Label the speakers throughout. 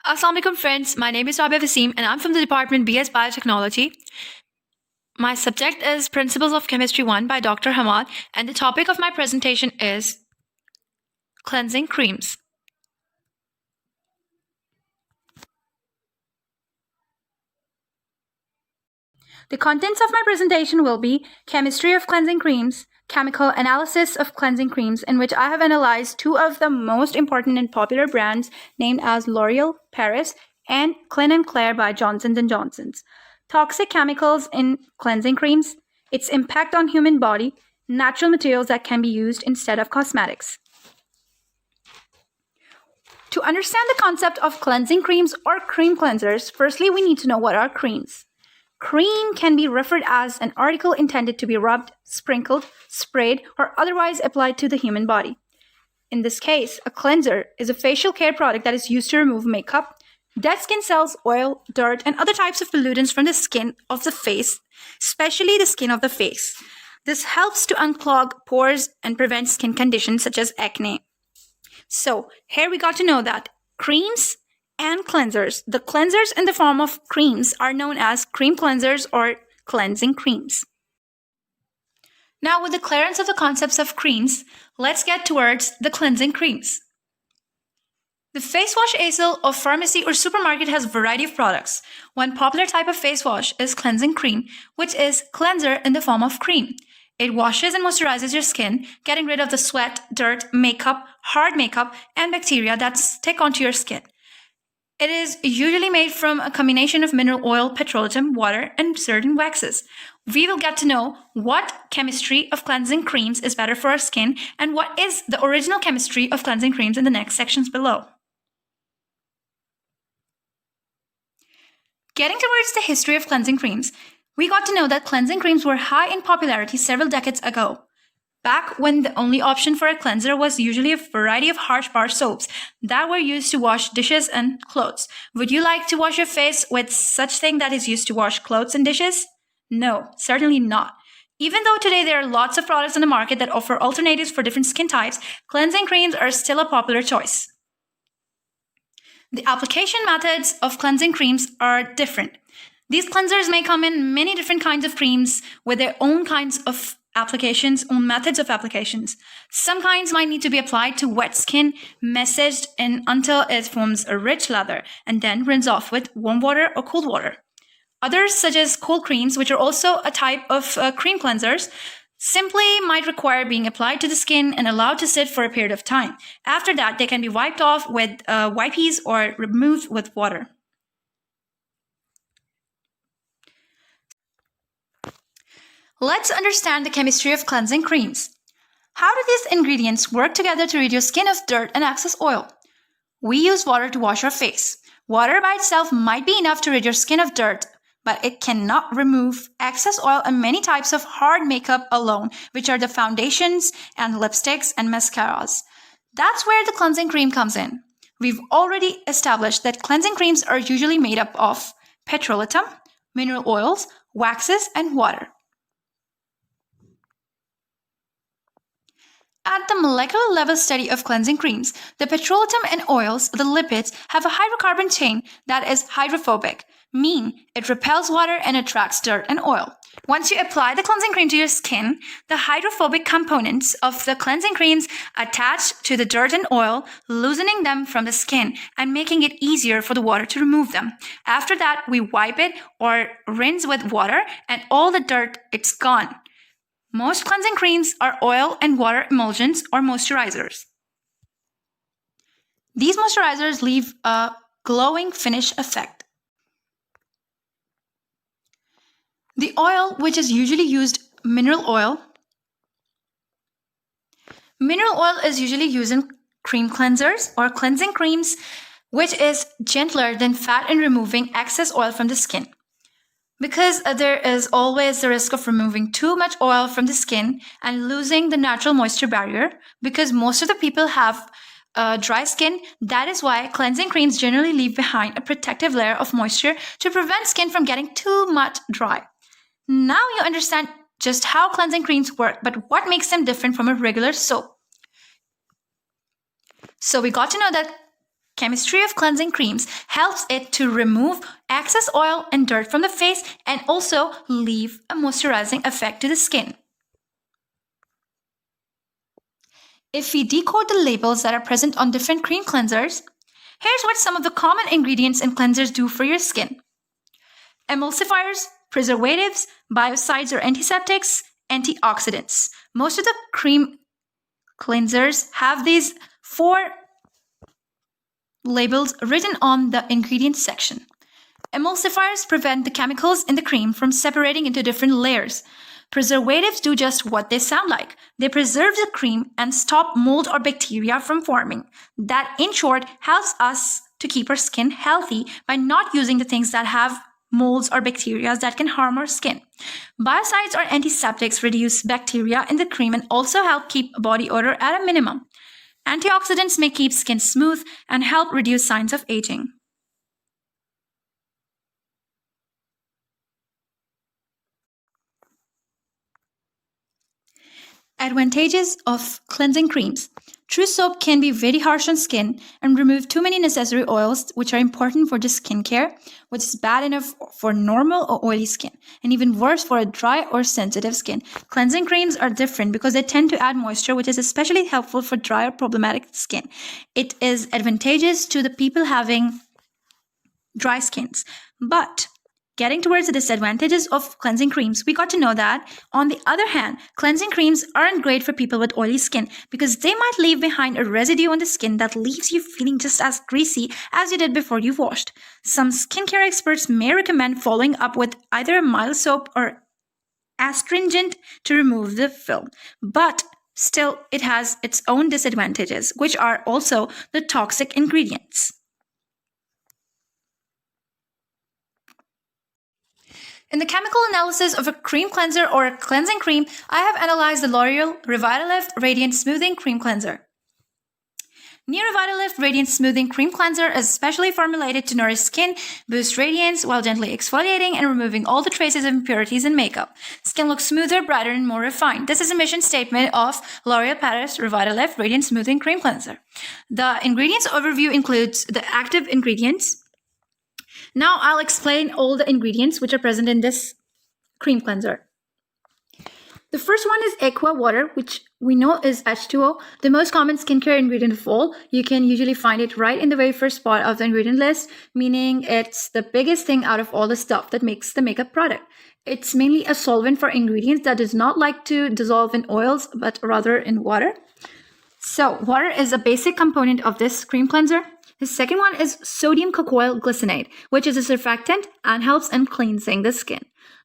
Speaker 1: Assalamu alaikum friends, my name is Rabia Vaseem and I'm from the department BS Biotechnology. My subject is Principles of Chemistry 1 by Dr. Hammad and the topic of my presentation is cleansing creams. The contents of my presentation will be chemistry of cleansing creams, chemical analysis of cleansing creams, in which I have analyzed two of the most important and popular brands named as L'Oreal Paris and Clean & Clear by Johnson & Johnson. Toxic chemicals in cleansing creams, its impact on human body, natural materials that can be used instead of cosmetics. To understand the concept of cleansing creams or cream cleansers, firstly we need to know what are creams. Cream can be referred as an article intended to be rubbed, sprinkled, sprayed, or otherwise applied to the human body. In this case, a cleanser is a facial care product that is used to remove makeup, dead skin cells, oil, dirt, and other types of pollutants from the skin of the face, especially the skin of the face. This helps to unclog pores and prevent skin conditions such as acne. So, here we got to know that creams and cleansers. The cleansers in the form of creams are known as cream cleansers or cleansing creams. Now, with the clearance of the concepts of creams, let's get towards the cleansing creams. The face wash aisle of pharmacy or supermarket has a variety of products. One popular type of face wash is cleansing cream, which is cleanser in the form of cream. It washes and moisturizes your skin, getting rid of the sweat, dirt, makeup, hard makeup, and bacteria that stick onto your skin. It is usually made from a combination of mineral oil, petroleum, water, and certain waxes. We will get to know what chemistry of cleansing creams is better for our skin and what is the original chemistry of cleansing creams in the next sections below. Getting towards the history of cleansing creams, we got to know that cleansing creams were high in popularity several decades ago. Back when the only option for a cleanser was usually a variety of harsh bar soaps that were used to wash dishes and clothes. Would you like to wash your face with such thing that is used to wash clothes and dishes? No, certainly not. Even though today there are lots of products on the market that offer alternatives for different skin types, cleansing creams are still a popular choice. The application methods of cleansing creams are different. These cleansers may come in many different kinds of creams with their own kinds of applications, own methods of applications. Some kinds might need to be applied to wet skin, massaged in until it forms a rich lather, and then rinse off with warm water or cold water. Others, such as cold creams, which are also a type of cream cleansers, simply might require being applied to the skin and allowed to sit for a period of time. After that, they can be wiped off with wipes or removed with water. Let's understand the chemistry of cleansing creams. How do these ingredients work together to rid your skin of dirt and excess oil? We use water to wash our face. Water by itself might be enough to rid your skin of dirt, but it cannot remove excess oil and many types of hard makeup alone, which are the foundations and lipsticks and mascaras. That's where the cleansing cream comes in. We've already established that cleansing creams are usually made up of petroleum, mineral oils, waxes, and water. At the molecular level study of cleansing creams, the petroleum and oils, the lipids, have a hydrocarbon chain that is hydrophobic, meaning it repels water and attracts dirt and oil. Once you apply the cleansing cream to your skin, the hydrophobic components of the cleansing creams attach to the dirt and oil, loosening them from the skin and making it easier for the water to remove them. After that, we wipe it or rinse with water and all the dirt, it's gone. Most cleansing creams are oil and water emulsions or moisturizers. These moisturizers leave a glowing finish effect. The oil, which is usually used, mineral oil. Mineral oil is usually used in cream cleansers or cleansing creams, which is gentler than fat in removing excess oil from the skin. Because there is always the risk of removing too much oil from the skin and losing the natural moisture barrier, because most of the people have dry skin, that is why cleansing creams generally leave behind a protective layer of moisture to prevent skin from getting too much dry. Now you understand just how cleansing creams work, but what makes them different from a regular soap. So we got to know that chemistry of cleansing creams helps it to remove excess oil and dirt from the face and also leave a moisturizing effect to the skin. If we decode the labels that are present on different cream cleansers, here's what some of the common ingredients in cleansers do for your skin. Emulsifiers, preservatives, biocides or antiseptics, antioxidants. Most of the cream cleansers have these 4 labels written on the ingredients section. Emulsifiers prevent the chemicals in the cream from separating into different layers. Preservatives do just what they sound like. They preserve the cream and stop mold or bacteria from forming. That, in short, helps us to keep our skin healthy by not using the things that have molds or bacteria that can harm our skin. Biocides or antiseptics reduce bacteria in the cream and also help keep body odor at a minimum. Antioxidants may keep skin smooth and help reduce signs of aging. Advantages of cleansing creams. True soap can be very harsh on skin and remove too many necessary oils, which are important for just skincare, which is bad enough for normal or oily skin, and even worse for a dry or sensitive skin. Cleansing creams are different because they tend to add moisture, which is especially helpful for dry or problematic skin. It is advantageous to the people having dry skins. But getting towards the disadvantages of cleansing creams, we got to know that, on the other hand, cleansing creams aren't great for people with oily skin because they might leave behind a residue on the skin that leaves you feeling just as greasy as you did before you washed. Some skincare experts may recommend following up with either a mild soap or astringent to remove the film. But still, it has its own disadvantages, which are also the toxic ingredients. In the chemical analysis of a cream cleanser or a cleansing cream, I have analyzed the L'Oreal Revitalift Radiant Smoothing Cream Cleanser. New Revitalift Radiant Smoothing Cream Cleanser is specially formulated to nourish skin, boost radiance while gently exfoliating and removing all the traces of impurities in makeup. Skin looks smoother, brighter, and more refined. This is a mission statement of L'Oreal Paris Revitalift Radiant Smoothing Cream Cleanser. The ingredients overview includes the active ingredients. Now I'll explain all the ingredients which are present in this cream cleanser. The first one is Aqua Water, which we know is H2O, the most common skincare ingredient of all. You can usually find it right in the very first spot of the ingredient list, meaning it's the biggest thing out of all the stuff that makes the makeup product. It's mainly a solvent for ingredients that does not like to dissolve in oils, but rather in water. So water is a basic component of this cream cleanser. The second one is sodium cocoyl glycinate, which is a surfactant and helps in cleansing the skin.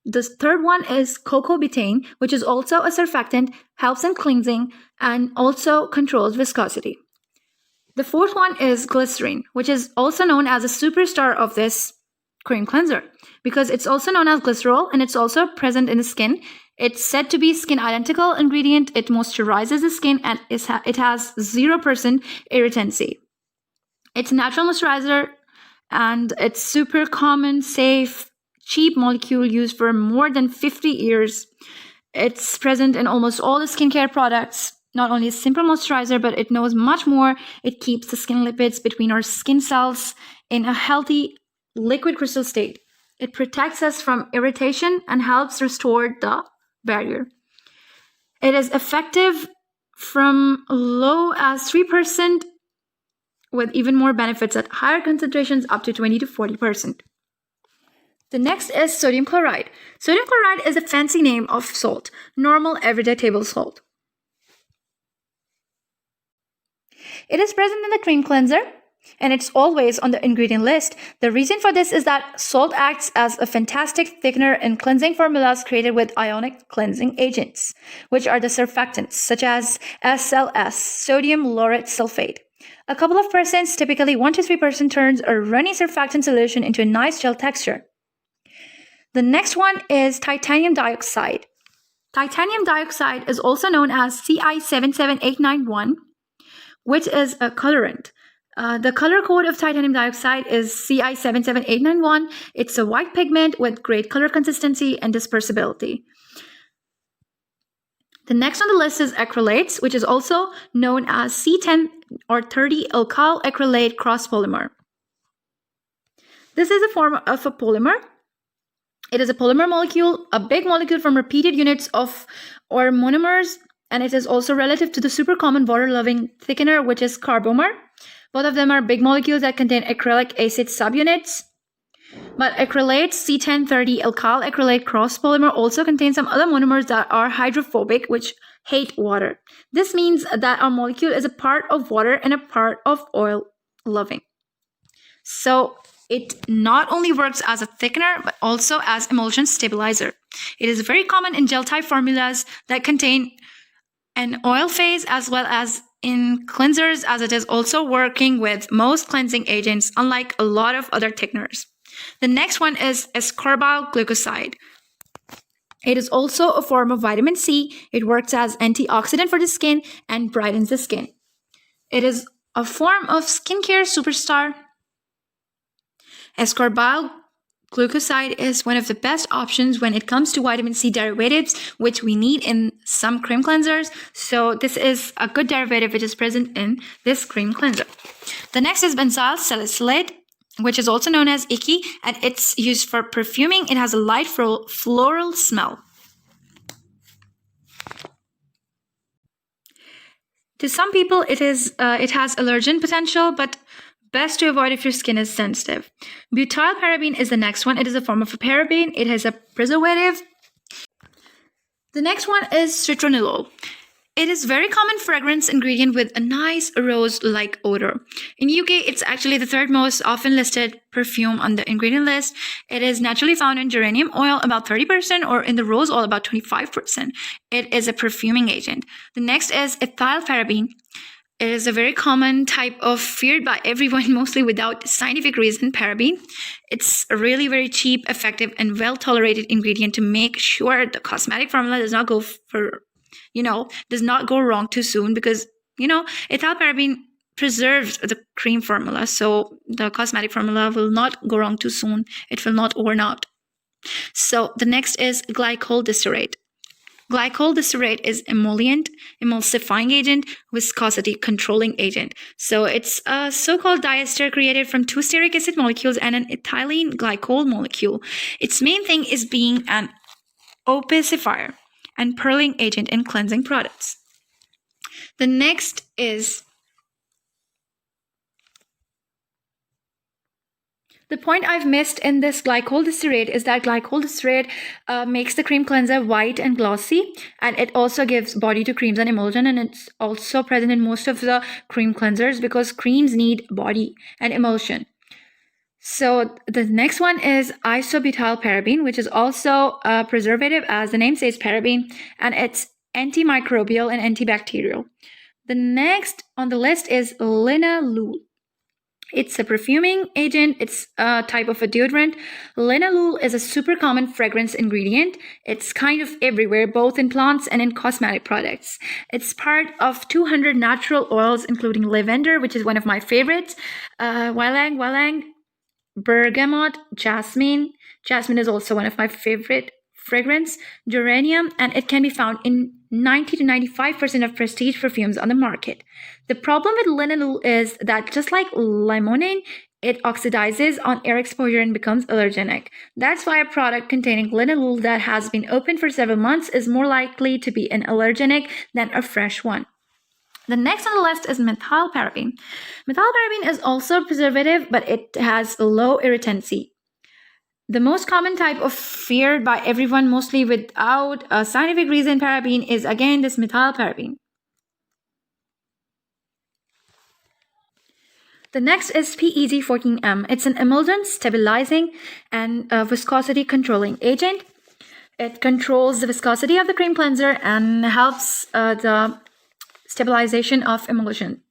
Speaker 1: The third one is cocoa betaine, which is also a surfactant, helps in cleansing, and also controls viscosity. The fourth one is glycerin, which is also known as a superstar of this cream cleanser because it's also known as glycerol and it's also present in the skin. It's said to be skin identical ingredient. It moisturizes the skin and it has 0% irritancy. It's a natural moisturizer and it's super common, safe, cheap molecule used for more than 50 years. It's present in almost all the skincare products. Not only a simple moisturizer, but it knows much more. It keeps the skin lipids between our skin cells in a healthy liquid crystal state. It protects us from irritation and helps restore the barrier. It is effective from low as 3%, with even more benefits at higher concentrations up to 20 to 40%. The next is sodium chloride. Sodium chloride is a fancy name of salt, normal everyday table salt. It is present in the cream cleanser and it's always on the ingredient list. The reason for this is that salt acts as a fantastic thickener in cleansing formulas created with ionic cleansing agents, which are the surfactants such as SLS, sodium laurate sulfate. A couple of percents, typically 1 to 3%, turns a runny surfactant solution into a nice gel texture. The next one is titanium dioxide. Titanium dioxide is also known as CI77891, which is a colorant. The color code of titanium dioxide is CI77891. It's a white pigment with great color consistency and dispersibility. The next on the list is acrylates, which is also known as C10 or 30 alkyl acrylate cross polymer. This is a form of a polymer. It is a polymer molecule, a big molecule from repeated units of or monomers, and it is also relative to the super common water-loving thickener, which is carbomer. Both of them are big molecules that contain acrylic acid subunits. But acrylates, C1030 alkyl acrylate cross polymer, also contain some other monomers that are hydrophobic, which hate water. This means that our molecule is a part of water and a part of oil loving. So it not only works as a thickener, but also as emulsion stabilizer. It is very common in gel-type formulas that contain an oil phase, as well as in cleansers, as it is also working with most cleansing agents, unlike a lot of other thickeners. The next one is Carbile Glucoside. It is also a form of vitamin C. It works as antioxidant for the skin and brightens the skin. It is a form of skincare superstar. Ascorbate glucoside is one of the best options when it comes to vitamin C derivatives, which we need in some cream cleansers. So this is a good derivative which is present in this cream cleanser. The next is benzyl salicylate, which is also known as icky, and it's used for perfuming. It has a light floral smell. To some people, it has allergen potential, but best to avoid if your skin is sensitive. Butyl paraben is the next one. It is a form of a paraben. It has a preservative. The next one is Citronello. It is very common fragrance ingredient with a nice rose-like odor. In UK, it's actually the third most often listed perfume on the ingredient list. It is naturally found in geranium oil, about 30%, or in the rose oil, about 25%. It is a perfuming agent. The next is ethyl paraben. It is a very common type of feared by everyone, mostly without scientific reason, paraben. It's a really very cheap, effective, and well-tolerated ingredient to make sure the cosmetic formula does not go wrong too soon, because, ethyl paraben preserves the cream formula, so the cosmetic formula will not go wrong too soon. It will not worn out. So the next is glycol disarate. Glycol disarate is emollient, emulsifying agent, viscosity controlling agent. So it's a so-called diester created from two steric acid molecules and an ethylene glycol molecule. Its main thing is being an opacifier and pearling agent in cleansing products. The next is the point I've missed in this glycol disarate is that glycol disarate makes the cream cleanser white and glossy, and it also gives body to creams and emulsion, and it's also present in most of the cream cleansers because creams need body and emulsion. So the next one is Isobutyl Paraben, which is also a preservative, as the name says, paraben, and it's antimicrobial and antibacterial. The next on the list is Linalool. It's a perfuming agent. It's a type of a deodorant. Linalool is a super common fragrance ingredient. It's kind of everywhere, both in plants and in cosmetic products. It's part of 200 natural oils, including lavender, which is one of my favorites, ylang, bergamot, jasmine. Jasmine is also one of my favorite fragrance, geranium, and it can be found in 90 to 95% of prestige perfumes on the market. The problem with linalool is that, just like limonene, it oxidizes on air exposure and becomes allergenic. That's why a product containing linalool that has been open for several months is more likely to be an allergenic than a fresh one. The next on the list is menthol paraben. Menthol paraben is also a preservative, but it has low irritancy. The most common type of feared by everyone, mostly without a scientific reason, paraben is again this methyl paraben. The next is PEG-14M. It's an emulsion stabilizing and viscosity controlling agent. It controls the viscosity of the cream cleanser and helps the stabilization of emulsion.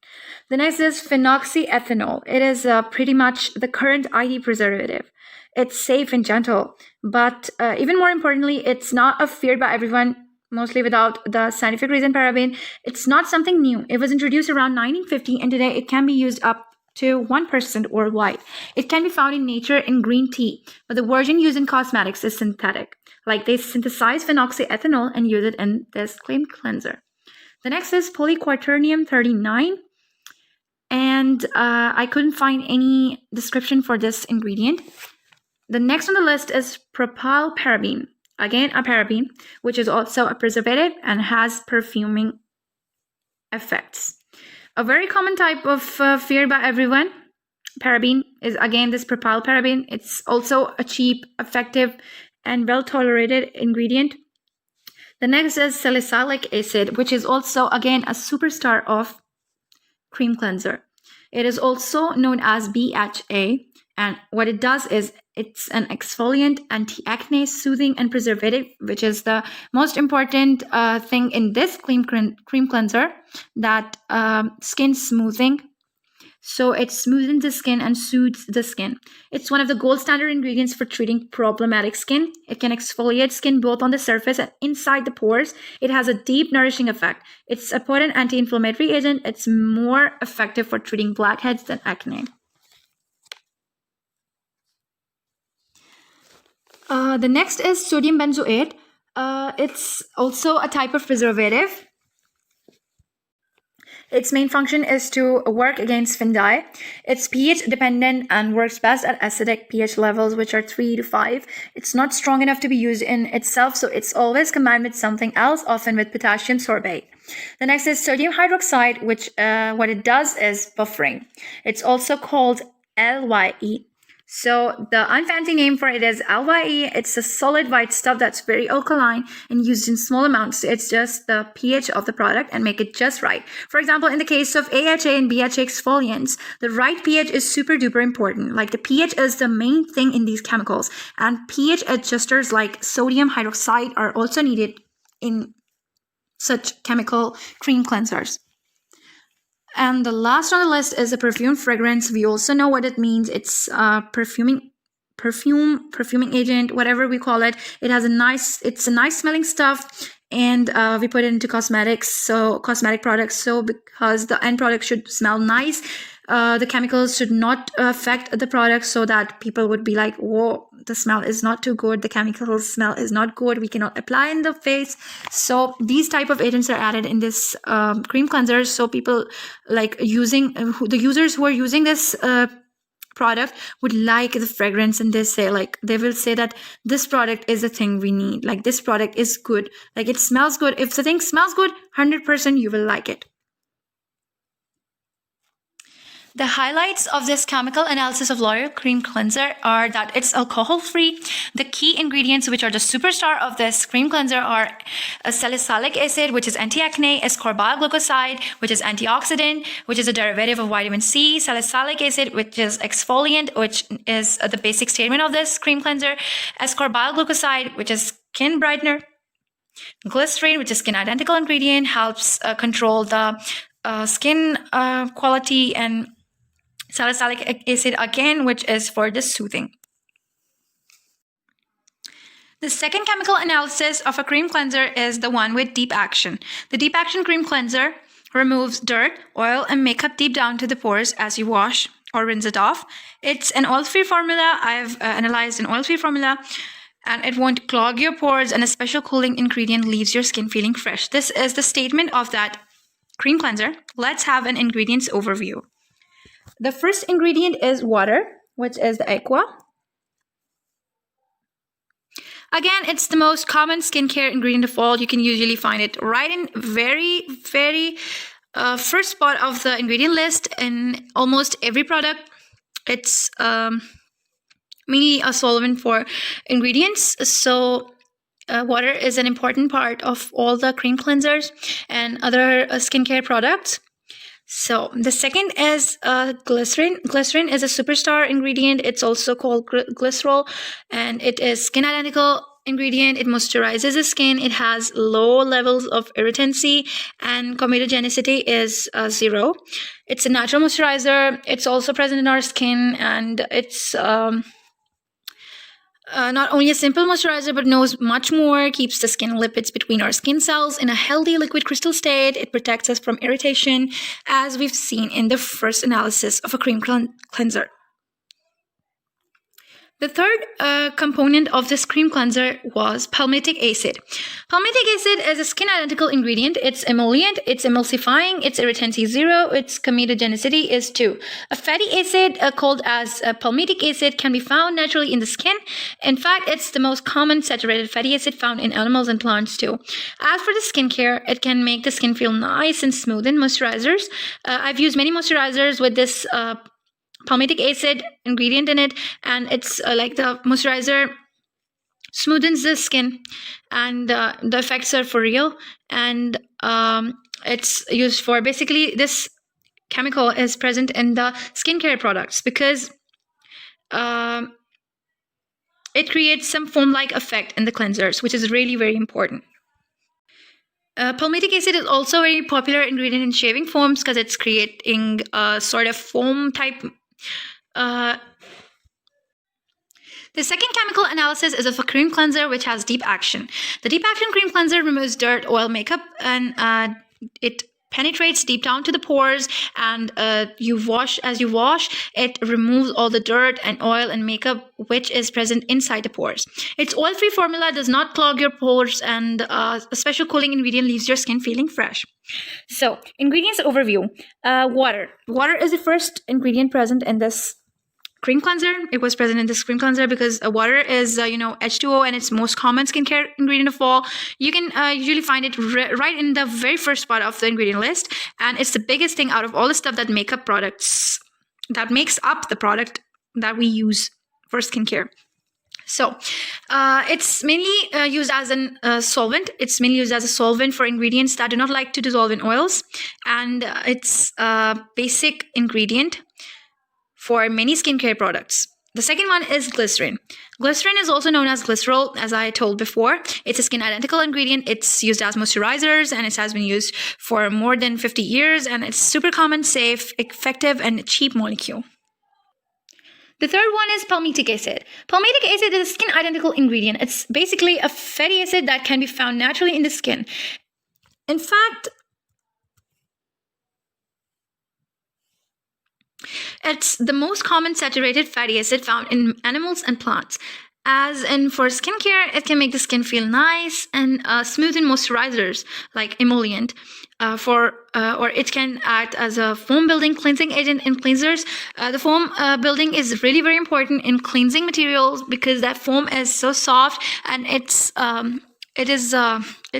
Speaker 1: The next is Phenoxyethanol. It is pretty much the current IT preservative. It's safe and gentle, but even more importantly, it's not feared by everyone, mostly without the scientific reason, paraben. It's not something new. It was introduced around 1950, and today it can be used up to 1% worldwide. It can be found in nature in green tea, but the version used in cosmetics is synthetic. Like they synthesize phenoxyethanol and use it in this cream cleanser. The next is polyquaternium 39. And I couldn't find any description for this ingredient. The next on the list is Propyl Paraben. Again, a paraben, which is also a preservative and has perfuming effects. A very common type of feared by everyone. Paraben is again this Propyl Paraben. It's also a cheap, effective, and well-tolerated ingredient. The next is Salicylic Acid, which is also again a superstar of cream cleanser. It is also known as BHA, and what it does is it's an exfoliant, anti-acne, soothing, and preservative, which is the most important thing in this cream cleanser, that skin smoothing. So it smoothens the skin and soothes the skin. It's one of the gold standard ingredients for treating problematic skin. It can exfoliate skin both on the surface and inside the pores. It has a deep nourishing effect. It's a potent anti-inflammatory agent. It's more effective for treating blackheads than acne. The next is sodium benzoate. It's also a type of preservative. Its main function is to work against fungi. It's pH dependent and works best at acidic pH levels, which are 3 to 5. It's not strong enough to be used in itself, so it's always combined with something else, often with potassium sorbate. The next is sodium hydroxide, which what it does is buffering. It's also called LYE. So the unfancy name for it is LYE. It's a solid white stuff that's very alkaline and used in small amounts. It's just the pH of the product and make it just right. For example, in the case of AHA and BHA exfoliants, the right pH is super duper important. Like the pH is the main thing in these chemicals, and pH adjusters like sodium hydroxide are also needed in such chemical cream cleansers. And the last on the list is a perfume fragrance. We also know what it means. It's perfuming agent, whatever we call it. It's a nice smelling stuff, and we put it into cosmetic products. So because the end product should smell nice, the chemicals should not affect the product, so that people would be like, whoa, the smell is not too good, the chemical smell is not good, we cannot apply in the face. So these type of agents are added in this cream cleanser, so people like the users who are using this product would like the fragrance, and they will say that this product is the thing we need, like this product is good, like it smells good. If the thing smells good, 100% you will like it. The highlights of this chemical analysis of Lauric cream cleanser are that it's alcohol-free. The key ingredients, which are the superstar of this cream cleanser, are salicylic acid, which is anti-acne, Carbile Glucoside, which is antioxidant, which is a derivative of vitamin C, salicylic acid, which is exfoliant, which is the basic statement of this cream cleanser, Carbile Glucoside, which is skin brightener, Glycerin, which is skin identical ingredient, helps control the skin quality, and salicylic acid again, which is for the soothing. The second chemical analysis of a cream cleanser is the one with deep action. The deep action cream cleanser removes dirt, oil, and makeup deep down to the pores as you wash or rinse it off. It's an oil-free formula. I've analyzed an oil-free formula, and it won't clog your pores, and a special cooling ingredient leaves your skin feeling fresh. This is the statement of that cream cleanser. Let's have an ingredients overview. The first ingredient is water, which is the Aqua. Again, it's the most common skincare ingredient of all. You can usually find it right in very, very first spot of the ingredient list in almost every product. It's mainly a solvent for ingredients. So water is an important part of all the cream cleansers and other skincare products. So the second is glycerin. Glycerin is a superstar ingredient. It's also called glycerol, and it is skin identical ingredient. It moisturizes the skin. It has low levels of irritancy, and comedogenicity is 0. It's a natural moisturizer. It's also present in our skin, and it's not only a simple moisturizer, but knows much more, keeps the skin lipids between our skin cells in a healthy liquid crystal state. It protects us from irritation, as we've seen in the first analysis of a cream cleanser. The third component of this cream cleanser was palmitic acid. Palmitic acid is a skin-identical ingredient. It's emollient, it's emulsifying, its irritancy 0, its comedogenicy is 2. A fatty acid called as palmitic acid can be found naturally in the skin. In fact, it's the most common saturated fatty acid found in animals and plants too. As for the skincare, it can make the skin feel nice and smooth in moisturizers. I've used many moisturizers with this palmitic acid ingredient in it, and it's like the moisturizer smoothens the skin, and the effects are for real. And it's used for, basically this chemical is present in the skincare products because it creates some foam-like effect in the cleansers, which is really very important. Palmitic acid is also a very popular ingredient in shaving foams because it's creating a sort of foam type. The second chemical analysis is of a cream cleanser which has deep action. The deep action cream cleanser removes dirt, oil, makeup, and it penetrates deep down to the pores, and as you wash, it removes all the dirt and oil and makeup which is present inside the pores. Its oil-free formula does not clog your pores, and a special cooling ingredient leaves your skin feeling fresh. So, ingredients overview. Water. Water is the first ingredient present in this cream cleanser. It was present in this cream cleanser because water is, H2O, and it's most common skincare ingredient of all. You can usually find it right in the very first part of the ingredient list, and it's the biggest thing out of all the stuff that makes up the product that we use for skincare. So, it's mainly used as a solvent. It's mainly used as a solvent for ingredients that do not like to dissolve in oils, and it's a basic ingredient for many skincare products. The second one is glycerin. Glycerin is also known as glycerol, as I told before. It's a skin-identical ingredient. It's used as moisturizers, and it has been used for more than 50 years, and it's super common, safe, effective, and cheap molecule. The third one is palmitic acid. Palmitic acid is a skin-identical ingredient. It's basically a fatty acid that can be found naturally in the skin. In fact, it's the most common saturated fatty acid found in animals and plants. As in for skincare, it can make the skin feel nice and smooth in moisturizers like emollient. Or it can act as a foam building cleansing agent in cleansers. The foam building is really very important in cleansing materials because that foam is so soft, and it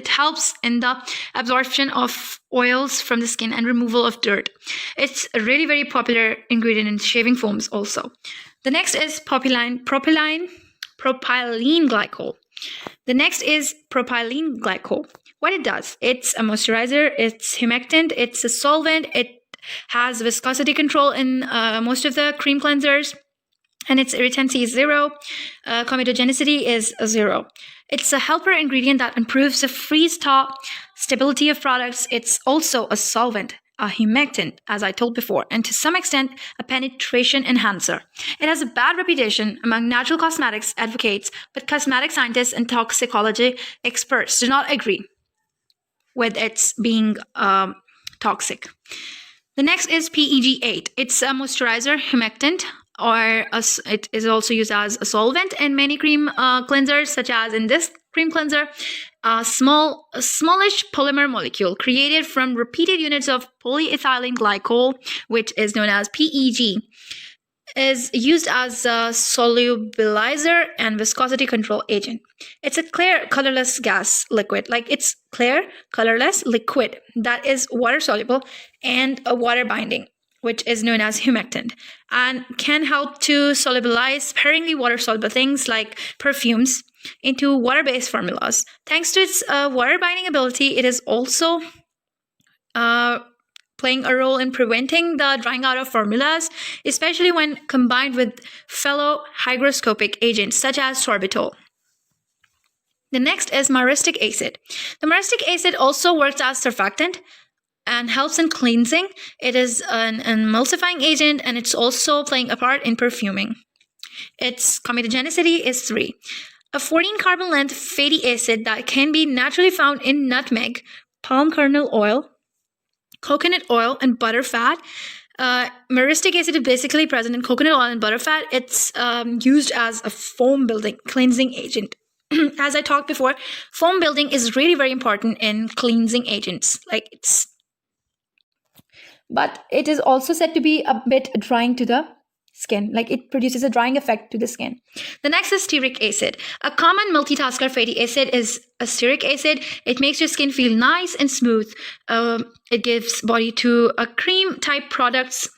Speaker 1: helps in the absorption of oils from the skin and removal of dirt. It's a really very popular ingredient in shaving foams also. The next is propylene glycol. The next is propylene glycol. What it does, it's a moisturizer, it's humectant, it's a solvent, it has viscosity control in most of the cream cleansers, and its irritancy is 0, comedogenicity is 0. It's a helper ingredient that improves the freeze-thaw stability of products. It's also a solvent, a humectant, as I told before, and to some extent, a penetration enhancer. It has a bad reputation among natural cosmetics advocates, but cosmetic scientists and toxicology experts do not agree with its being toxic. The next is PEG8. It's a moisturizer, humectant, or it is also used as a solvent in many cream cleansers, such as in this cream cleanser. A smallish polymer molecule created from repeated units of polyethylene glycol, which is known as PEG, is used as a solubilizer and viscosity control agent. It's a clear, colorless gas liquid. It's clear, colorless liquid that is water-soluble and a water binding, which is known as humectant, and can help to solubilize sparingly water-soluble things like perfumes into water-based formulas. Thanks to its water-binding ability, it is also playing a role in preventing the drying out of formulas, especially when combined with fellow hygroscopic agents such as sorbitol. The next is Myristic Acid. The Myristic Acid also works as surfactant and helps in cleansing. It is an emulsifying agent, and it's also playing a part in perfuming. Its comedogenic is 3. A 14 carbon length fatty acid that can be naturally found in nutmeg, palm kernel oil, coconut oil, and butter fat. Myristic acid is basically present in coconut oil and butter fat. It's used as a foam building cleansing agent. As I talked before, foam building is really very important in cleansing agents. But it is also said to be a bit drying to the skin, like it produces a drying effect to the skin. The next is Steric Acid. A common multitasker fatty acid is a Steric Acid. It makes your skin feel nice and smooth. It gives body to a cream type products.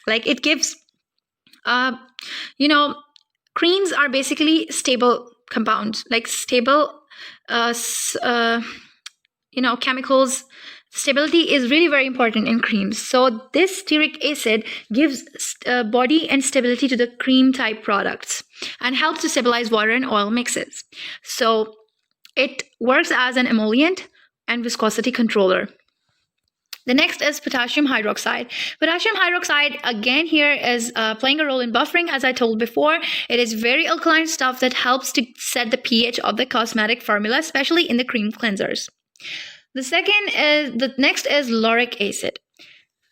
Speaker 1: Like it gives, creams are basically stable compounds, like stable, chemicals. Stability is really very important in creams. So this Steric Acid gives body and stability to the cream type products and helps to stabilize water and oil mixes. So it works as an emollient and viscosity controller. The next is potassium hydroxide. Potassium hydroxide, again, here is playing a role in buffering, as I told before. It is very alkaline stuff that helps to set the pH of the cosmetic formula, especially in the cream cleansers. The next is lauric acid,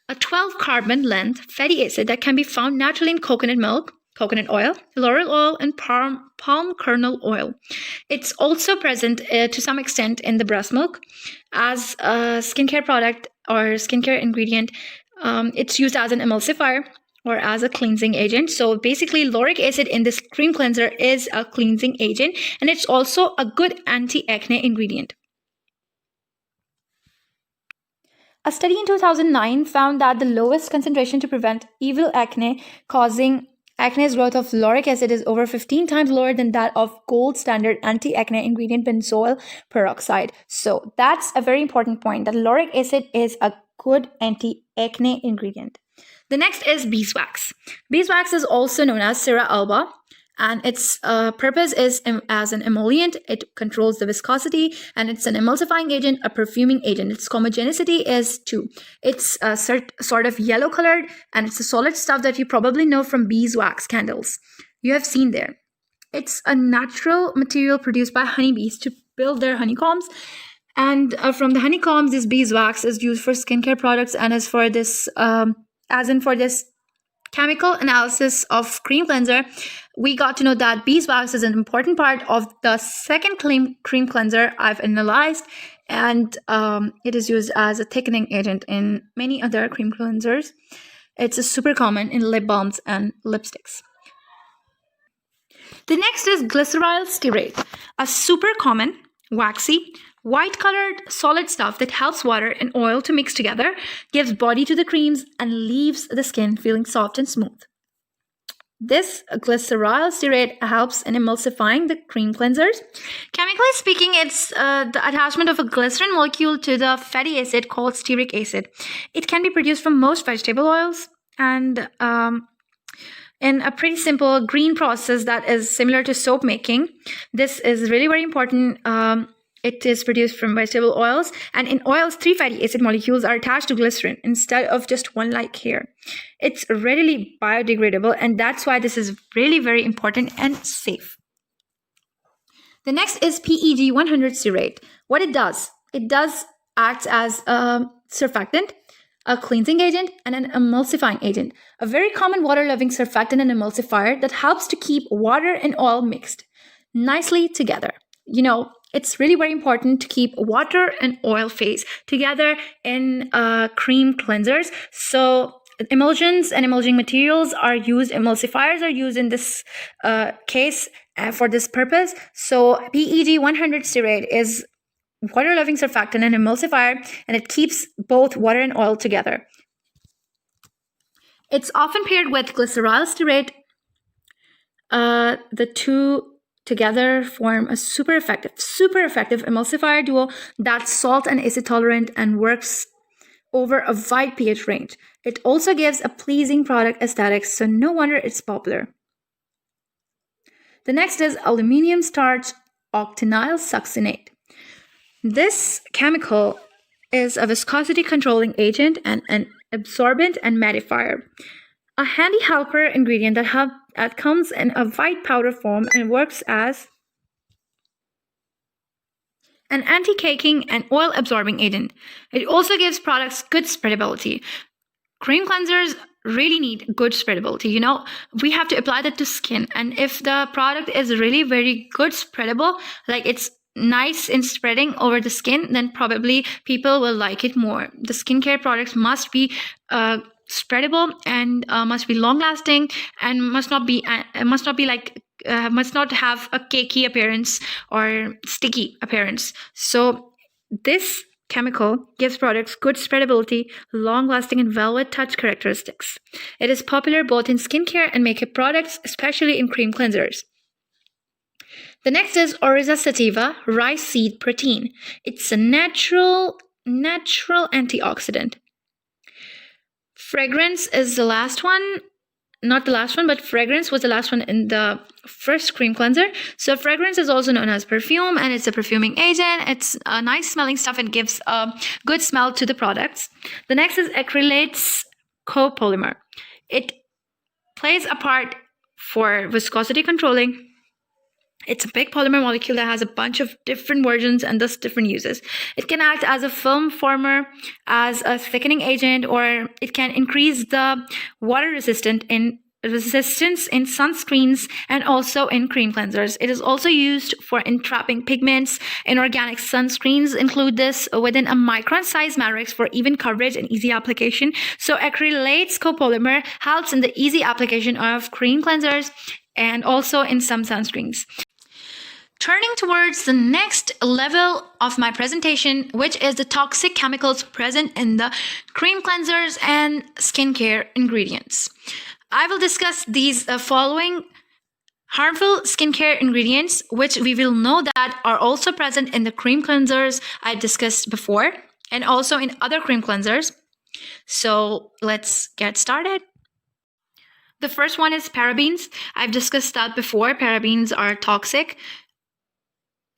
Speaker 1: a 12 carbon length fatty acid that can be found naturally in coconut milk, coconut oil, laurel oil, and palm kernel oil. It's also present to some extent in the breast milk as a skincare product or skincare ingredient. It's used as an emulsifier or as a cleansing agent. So basically, lauric acid in this cream cleanser is a cleansing agent, and it's also a good anti-acne ingredient. A study in 2009 found that the lowest concentration to prevent evil acne causing acne's growth of lauric acid is over 15 times lower than that of gold standard anti-acne ingredient benzol peroxide. So that's a very important point, that lauric acid is a good anti-acne ingredient. The next is beeswax. Beeswax is also known as Cera alba, and its purpose is as an emollient. It controls the viscosity, and it's an emulsifying agent, a perfuming agent. Its homogeneity is 2. It's sort of yellow colored, and it's a solid stuff that you probably know from beeswax candles. You have seen there. It's a natural material produced by honeybees to build their honeycombs. And from the honeycombs, this beeswax is used for skincare products, and for this chemical analysis of cream cleanser, we got to know that beeswax is an important part of the second cream cleanser I've analyzed, and it is used as a thickening agent in many other cream cleansers. It's super common in lip balms and lipsticks. The next is glyceryl stearate, a super common, waxy, white-colored solid stuff that helps water and oil to mix together, gives body to the creams, and leaves the skin feeling soft and smooth. This glyceryl stearate helps in emulsifying the cream cleansers. Chemically speaking, it's the attachment of a glycerin molecule to the fatty acid called Steric Acid. It can be produced from most vegetable oils and in a pretty simple green process that is similar to soap making. This is really very important. It is produced from vegetable oils, and in oils, 3 fatty acid molecules are attached to glycerin instead of just one like here. It's readily biodegradable, and that's why this is really very important and safe. The next is PEG 100 stearate. What it does act as a surfactant, a cleansing agent, and an emulsifying agent. A very common water-loving surfactant and emulsifier that helps to keep water and oil mixed nicely together. It's really very important to keep water and oil phase together in cream cleansers. So emulsions and emulging materials are used, emulsifiers are used in this case for this purpose. So PEG 100 stearate is water-loving surfactant and emulsifier, and it keeps both water and oil together. It's often paired with glyceryl stearate. The two together form a super effective emulsifier duo that's salt and acid tolerant and works over a wide pH range. It also gives a pleasing product aesthetics, so no wonder it's popular. The next is aluminium starch octenyl succinate. This chemical is a viscosity controlling agent and an absorbent and mattifier. a handy helper ingredient that comes in a white powder form and works as an anti-caking and oil-absorbing agent. It also gives products good spreadability. Cream cleansers really need good spreadability. We have to apply that to skin, and if the product is really very good spreadable, like it's nice in spreading over the skin, then probably people will like it more. The skincare products must be spreadable and must be long lasting and must not have a cakey appearance or sticky appearance. So this chemical gives products good spreadability, long-lasting, and velvet touch characteristics. It is popular both in skincare and makeup products, especially in cream cleansers. The next is Oryza sativa rice seed protein. It's a natural antioxidant. Fragrance is the last one. Not the last one, but fragrance was the last one in the first cream cleanser. So fragrance is also known as perfume, and it's a perfuming agent. It's a nice smelling stuff and gives a good smell to the products. The next is Acrylates Copolymer. It plays a part for viscosity controlling. It's a big polymer molecule that has a bunch of different versions and thus different uses. It can act as a film former, as a thickening agent, or it can increase the water resistance in sunscreens and also in cream cleansers. It is also used for entrapping pigments. Inorganic sunscreens include this within a micron size matrix for even coverage and easy application. So Acrylates Copolymer helps in the easy application of cream cleansers and also in some sunscreens. Turning towards the next level of my presentation, which is the toxic chemicals present in the cream cleansers and skincare ingredients. I will discuss these following harmful skincare ingredients, which we will know that are also present in the cream cleansers I discussed before, and also in other cream cleansers. So let's get started. The first one is parabens. I've discussed that before. Parabens are toxic.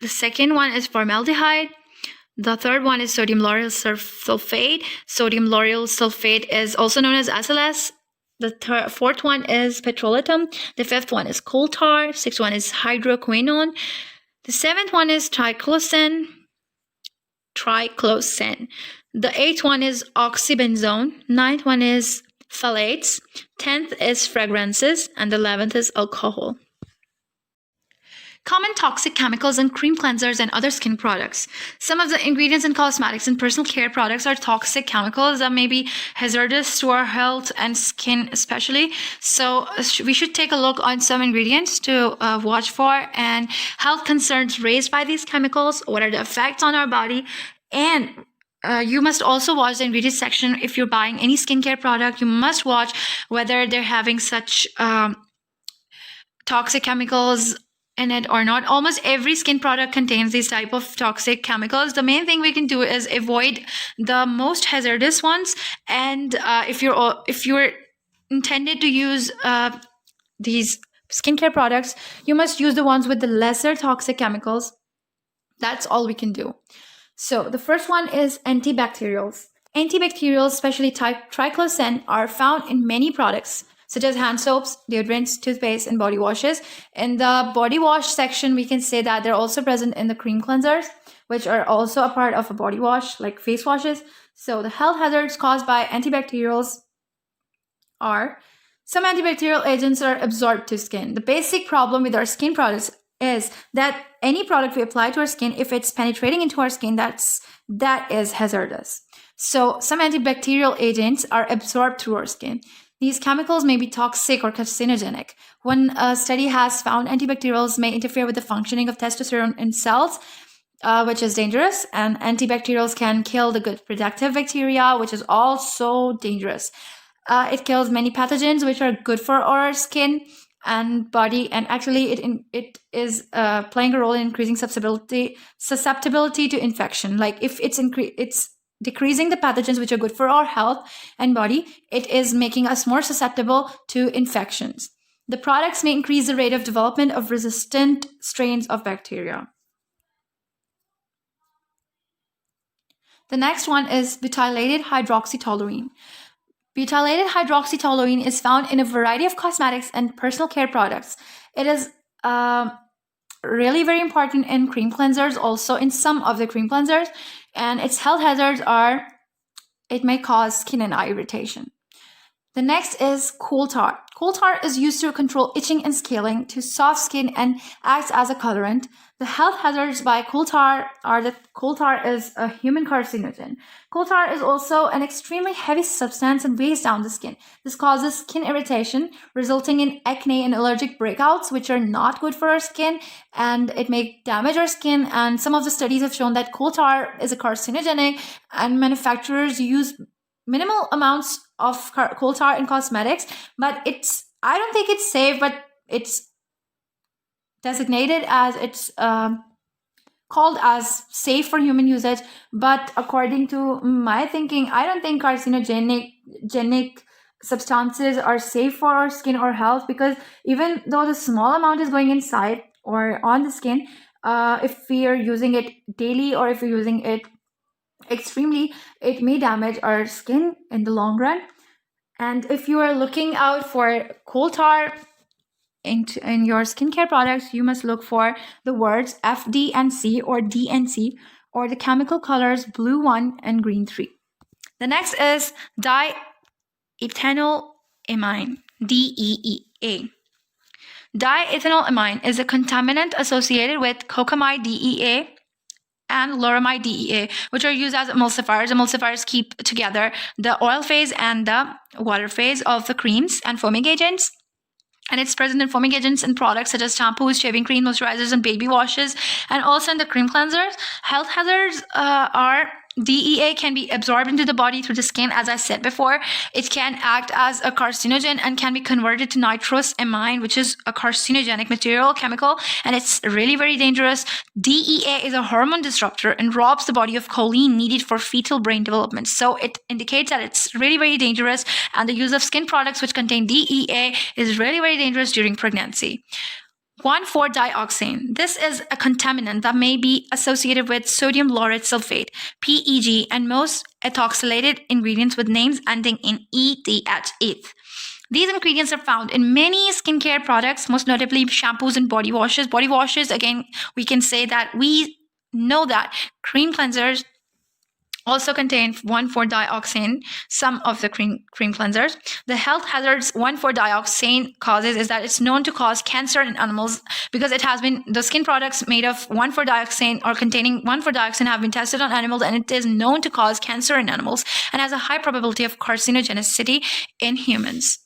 Speaker 1: The second one is formaldehyde. The third one is sodium lauryl sulfate. Sodium lauryl sulfate is also known as SLS. The fourth one is petrolatum. The fifth one is coal tar. Sixth one is hydroquinone. The seventh one is triclosan. The eighth one is oxybenzone. Ninth one is phthalates. 10th is fragrances. And the 11th is alcohol. Common toxic chemicals in cream cleansers and other skin products. Some of the ingredients in cosmetics and personal care products are toxic chemicals that may be hazardous to our health and skin especially. So we should take a look on some ingredients to watch for and health concerns raised by these chemicals. What are the effects on our body? And you must also watch the ingredient section. If you're buying any skincare product, you must watch whether they're having such toxic chemicals in it or not. Almost every skin product contains these type of toxic chemicals. The main thing we can do is avoid the most hazardous ones. And if you're intended to use these skincare products, you must use the ones with the lesser toxic chemicals. That's all we can do. So the first one is antibacterials. Antibacterials, especially type triclosan, are found in many products such as hand soaps, deodorants, toothpaste, and body washes. In the body wash section, we can say that they're also present in the cream cleansers, which are also a part of a body wash, like face washes. So the health hazards caused by antibacterials are: some antibacterial agents are absorbed to skin. The basic problem with our skin products is that any product we apply to our skin, if it's penetrating into our skin, that is hazardous. So some antibacterial agents are absorbed through our skin. These chemicals may be toxic or carcinogenic. One study has found antibacterials may interfere with the functioning of testosterone in cells, which is dangerous. And antibacterials can kill the good productive bacteria, which is also dangerous. It kills many pathogens, which are good for our skin and body. And actually, it is playing a role in increasing susceptibility to infection. Like if it's decreasing the pathogens which are good for our health and body, it is making us more susceptible to infections. The products may increase the rate of development of resistant strains of bacteria. The next one is butylated hydroxytolarine. Butylated hydroxytoluene is found in a variety of cosmetics and personal care products. It is really very important in cream cleansers, also in some of the cream cleansers, and its health hazards are it may cause skin and eye irritation. The next is coal tar. Coal tar is used to control itching and scaling to soft skin and acts as a colorant. The health hazards by coal tar are that coal tar is a human carcinogen. Coal tar is also an extremely heavy substance and weighs down the skin. This causes skin irritation, resulting in acne and allergic breakouts, which are not good for our skin, and it may damage our skin. And some of the studies have shown that coal tar is a carcinogenic, and manufacturers use minimal amounts of coal tar in cosmetics, but I don't think it's safe, but it's designated as it's called as safe for human usage. But according to my thinking, I don't think carcinogenic substances are safe for our skin or health, because even though the small amount is going inside or on the skin, if we are using it daily or if we're using it extremely, it may damage our skin in the long run. And if you are looking out for coal tar in your skincare products, you must look for the words FD&C or DNC, or the chemical colors blue 1 and green 3. The next is diethanolamine, DEEA. Diethanolamine is a contaminant associated with cocamide DEA and lauramide DEA, which are used as emulsifiers. Emulsifiers keep together the oil phase and the water phase of the creams and foaming agents. And it's present in foaming agents in products such as shampoos, shaving cream, moisturizers, and baby washes, and also in the cream cleansers. Health hazards are DEA can be absorbed into the body through the skin, as I said before. It can act as a carcinogen and can be converted to nitrosamine, which is a carcinogenic material, chemical, and it's really very dangerous. DEA is a hormone disruptor and robs the body of choline needed for fetal brain development. So it indicates that it's really very dangerous, and the use of skin products which contain DEA is really very dangerous during pregnancy. 1,4-dioxane. This is a contaminant that may be associated with sodium laureth sulfate, PEG, and most ethoxylated ingredients with names ending in ETH. These ingredients are found in many skincare products, most notably shampoos and body washes. Body washes, again, we can say that we know that cream cleansers also contain 1,4-dioxane, some of the cream cleansers. The health hazards 1,4-dioxane causes is that it's known to cause cancer in animals, because it has been, the skin products made of 1,4-dioxane or containing 1,4-dioxane have been tested on animals, and it is known to cause cancer in animals and has a high probability of carcinogenicity in humans.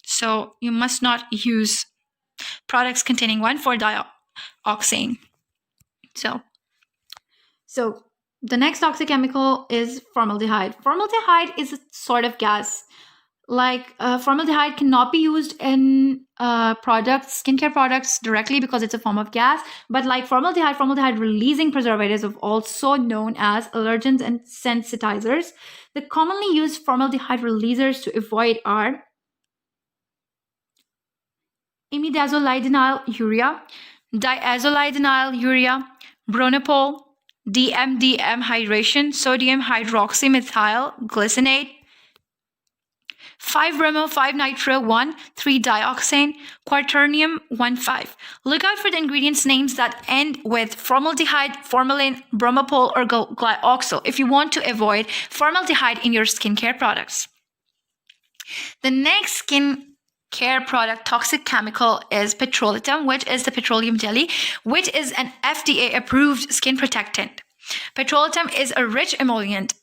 Speaker 1: So you must not use products containing 1,4-dioxane. So the next toxic chemical is formaldehyde. Formaldehyde is a sort of gas. Formaldehyde cannot be used in skincare products directly because it's a form of gas. But like formaldehyde releasing preservatives are also known as allergens and sensitizers. The commonly used formaldehyde releasers to avoid are imidazolidinyl urea, diazolidinyl urea, bronopol, DMDM hydration, sodium hydroxymethyl glycinate, 5-bromo 5-nitro-1,3-dioxane, quaternium 1,5. Look out for the ingredients names that end with formaldehyde, formalin, bromopol, or glyoxyl if you want to avoid formaldehyde in your skincare products. The next skincare product toxic chemical is petrolatum, which is the petroleum jelly, which is an FDA-approved skin protectant. Petrolatum is a rich emollient.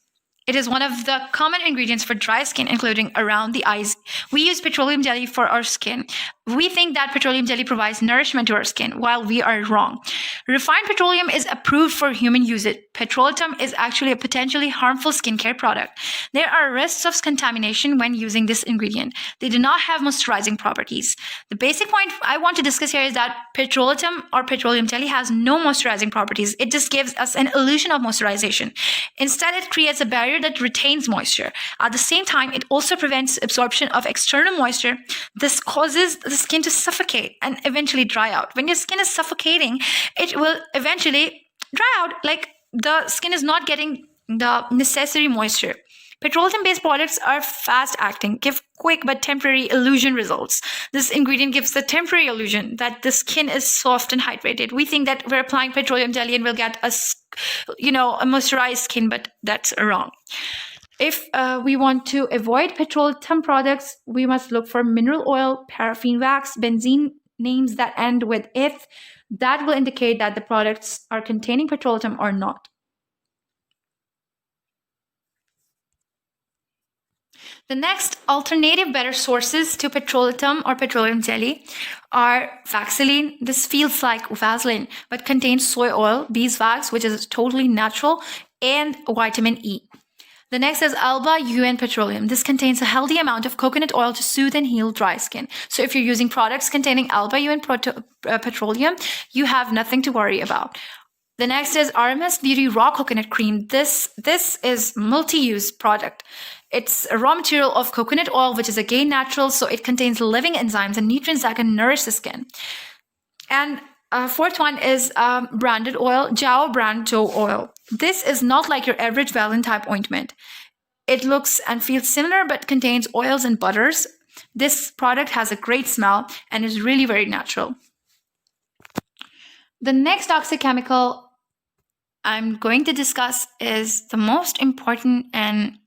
Speaker 1: It is one of the common ingredients for dry skin, including around the eyes. We use petroleum jelly for our skin. We think that petroleum jelly provides nourishment to our skin, while we are wrong. Refined petroleum is approved for human use. Petrolatum is actually a potentially harmful skincare product. There are risks of contamination when using this ingredient. They do not have moisturizing properties. The basic point I want to discuss here is that petrolatum or petroleum jelly has no moisturizing properties. It just gives us an illusion of moisturization. Instead, it creates a barrier that retains moisture. At the same time, it also prevents absorption of external moisture. This causes the skin to suffocate and eventually dry out. When your skin is suffocating, it will eventually dry out, like the skin is not getting the necessary moisture. Petroleum-based products are fast-acting, give quick but temporary illusion results. This ingredient gives the temporary illusion that the skin is soft and hydrated. We think that we're applying petroleum jelly and we'll get a moisturized skin, but that's wrong. If we want to avoid petroleum products, we must look for mineral oil, paraffin wax, benzene, names that end with "eth." That will indicate that the products are containing petroleum or not. The next alternative better sources to petroleum or petroleum jelly are Vaseline. This feels like Vaseline, but contains soy oil, beeswax, which is totally natural, and vitamin E. The next is Alba UN Petroleum. This contains a healthy amount of coconut oil to soothe and heal dry skin. So if you're using products containing Alba UN Petroleum, you have nothing to worry about. The next is RMS Beauty Raw Coconut Cream. This is multi-use product. It's a raw material of coconut oil, which is again natural, so it contains living enzymes and nutrients that can nourish the skin. And fourth one is branded oil, Jao brand Joe oil. This is not like your average Vaseline type ointment. It looks and feels similar, but contains oils and butters. This product has a great smell and is really very natural. The next toxic chemical I'm going to discuss is the most important, and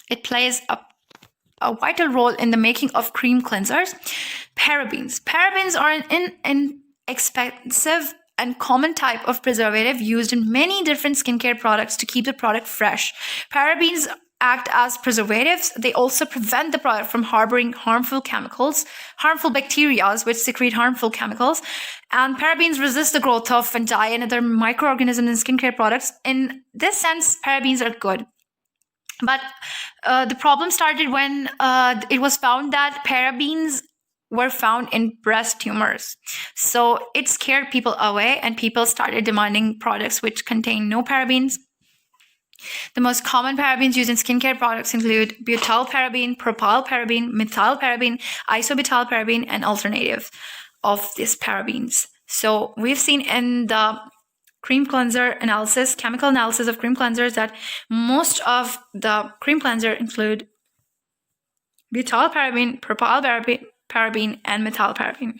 Speaker 1: it plays a vital role in the making of cream cleansers. Parabens. Parabens are an inexpensive and common type of preservative used in many different skincare products to keep the product fresh. Parabens act as preservatives. They also prevent the product from harboring harmful chemicals, harmful bacteria which secrete harmful chemicals. And parabens resist the growth of fungi and other microorganisms in skincare products. In this sense, parabens are good. But the problem started when it was found that parabens were found in breast tumors. So it scared people away, and people started demanding products which contain no parabens. The most common parabens used in skincare products include Butyl Paraben, Propyl Paraben, Menthol Paraben, Isobutyl Paraben, and alternative of these parabens. So we've seen in the cream cleanser analysis, chemical analysis of cream cleansers, that most of the cream cleanser include Butyl Paraben, Propyl Paraben, and Menthol Paraben.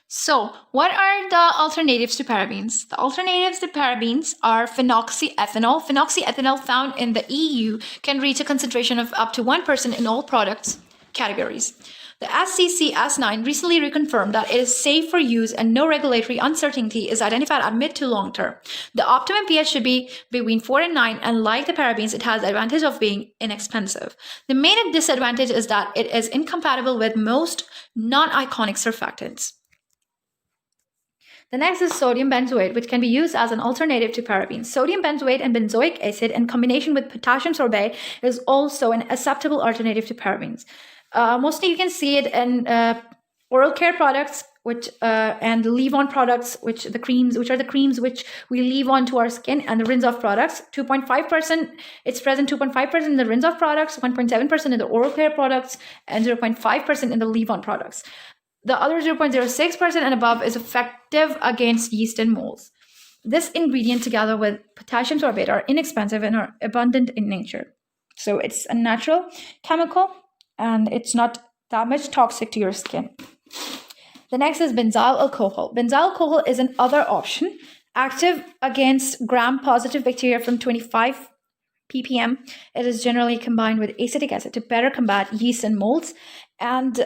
Speaker 1: So, what are the alternatives to parabens? The alternatives to parabens are phenoxyethanol. Phenoxyethanol found in the EU can reach a concentration of up to 1% in all products categories. The SCC S9 recently reconfirmed that it is safe for use and no regulatory uncertainty is identified at mid to long term. The optimum pH should be between 4 and 9, and like the parabens, it has the advantage of being inexpensive. The main disadvantage is that it is incompatible with most non-iconic surfactants. The next is sodium benzoate, which can be used as an alternative to parabens. Sodium benzoate and benzoic acid in combination with potassium sorbate is also an acceptable alternative to parabens. Mostly you can see it in oral care products, which and leave-on products, which are the creams which we leave onto our skin, and the rinse-off products. 2.5%, it's present 2.5% in the rinse-off products, 1.7% in the oral care products, and 0.5% in the leave-on products. The other 0.06% and above is effective against yeast and molds. This ingredient, together with potassium sorbate, are inexpensive and are abundant in nature. So it's a natural chemical, and it's not that much toxic to your skin. The next is Benzal Alcohol. Benzal Alcohol is another option, active against gram-positive bacteria from 25 ppm. It is generally combined with acetic acid to better combat yeast and molds. And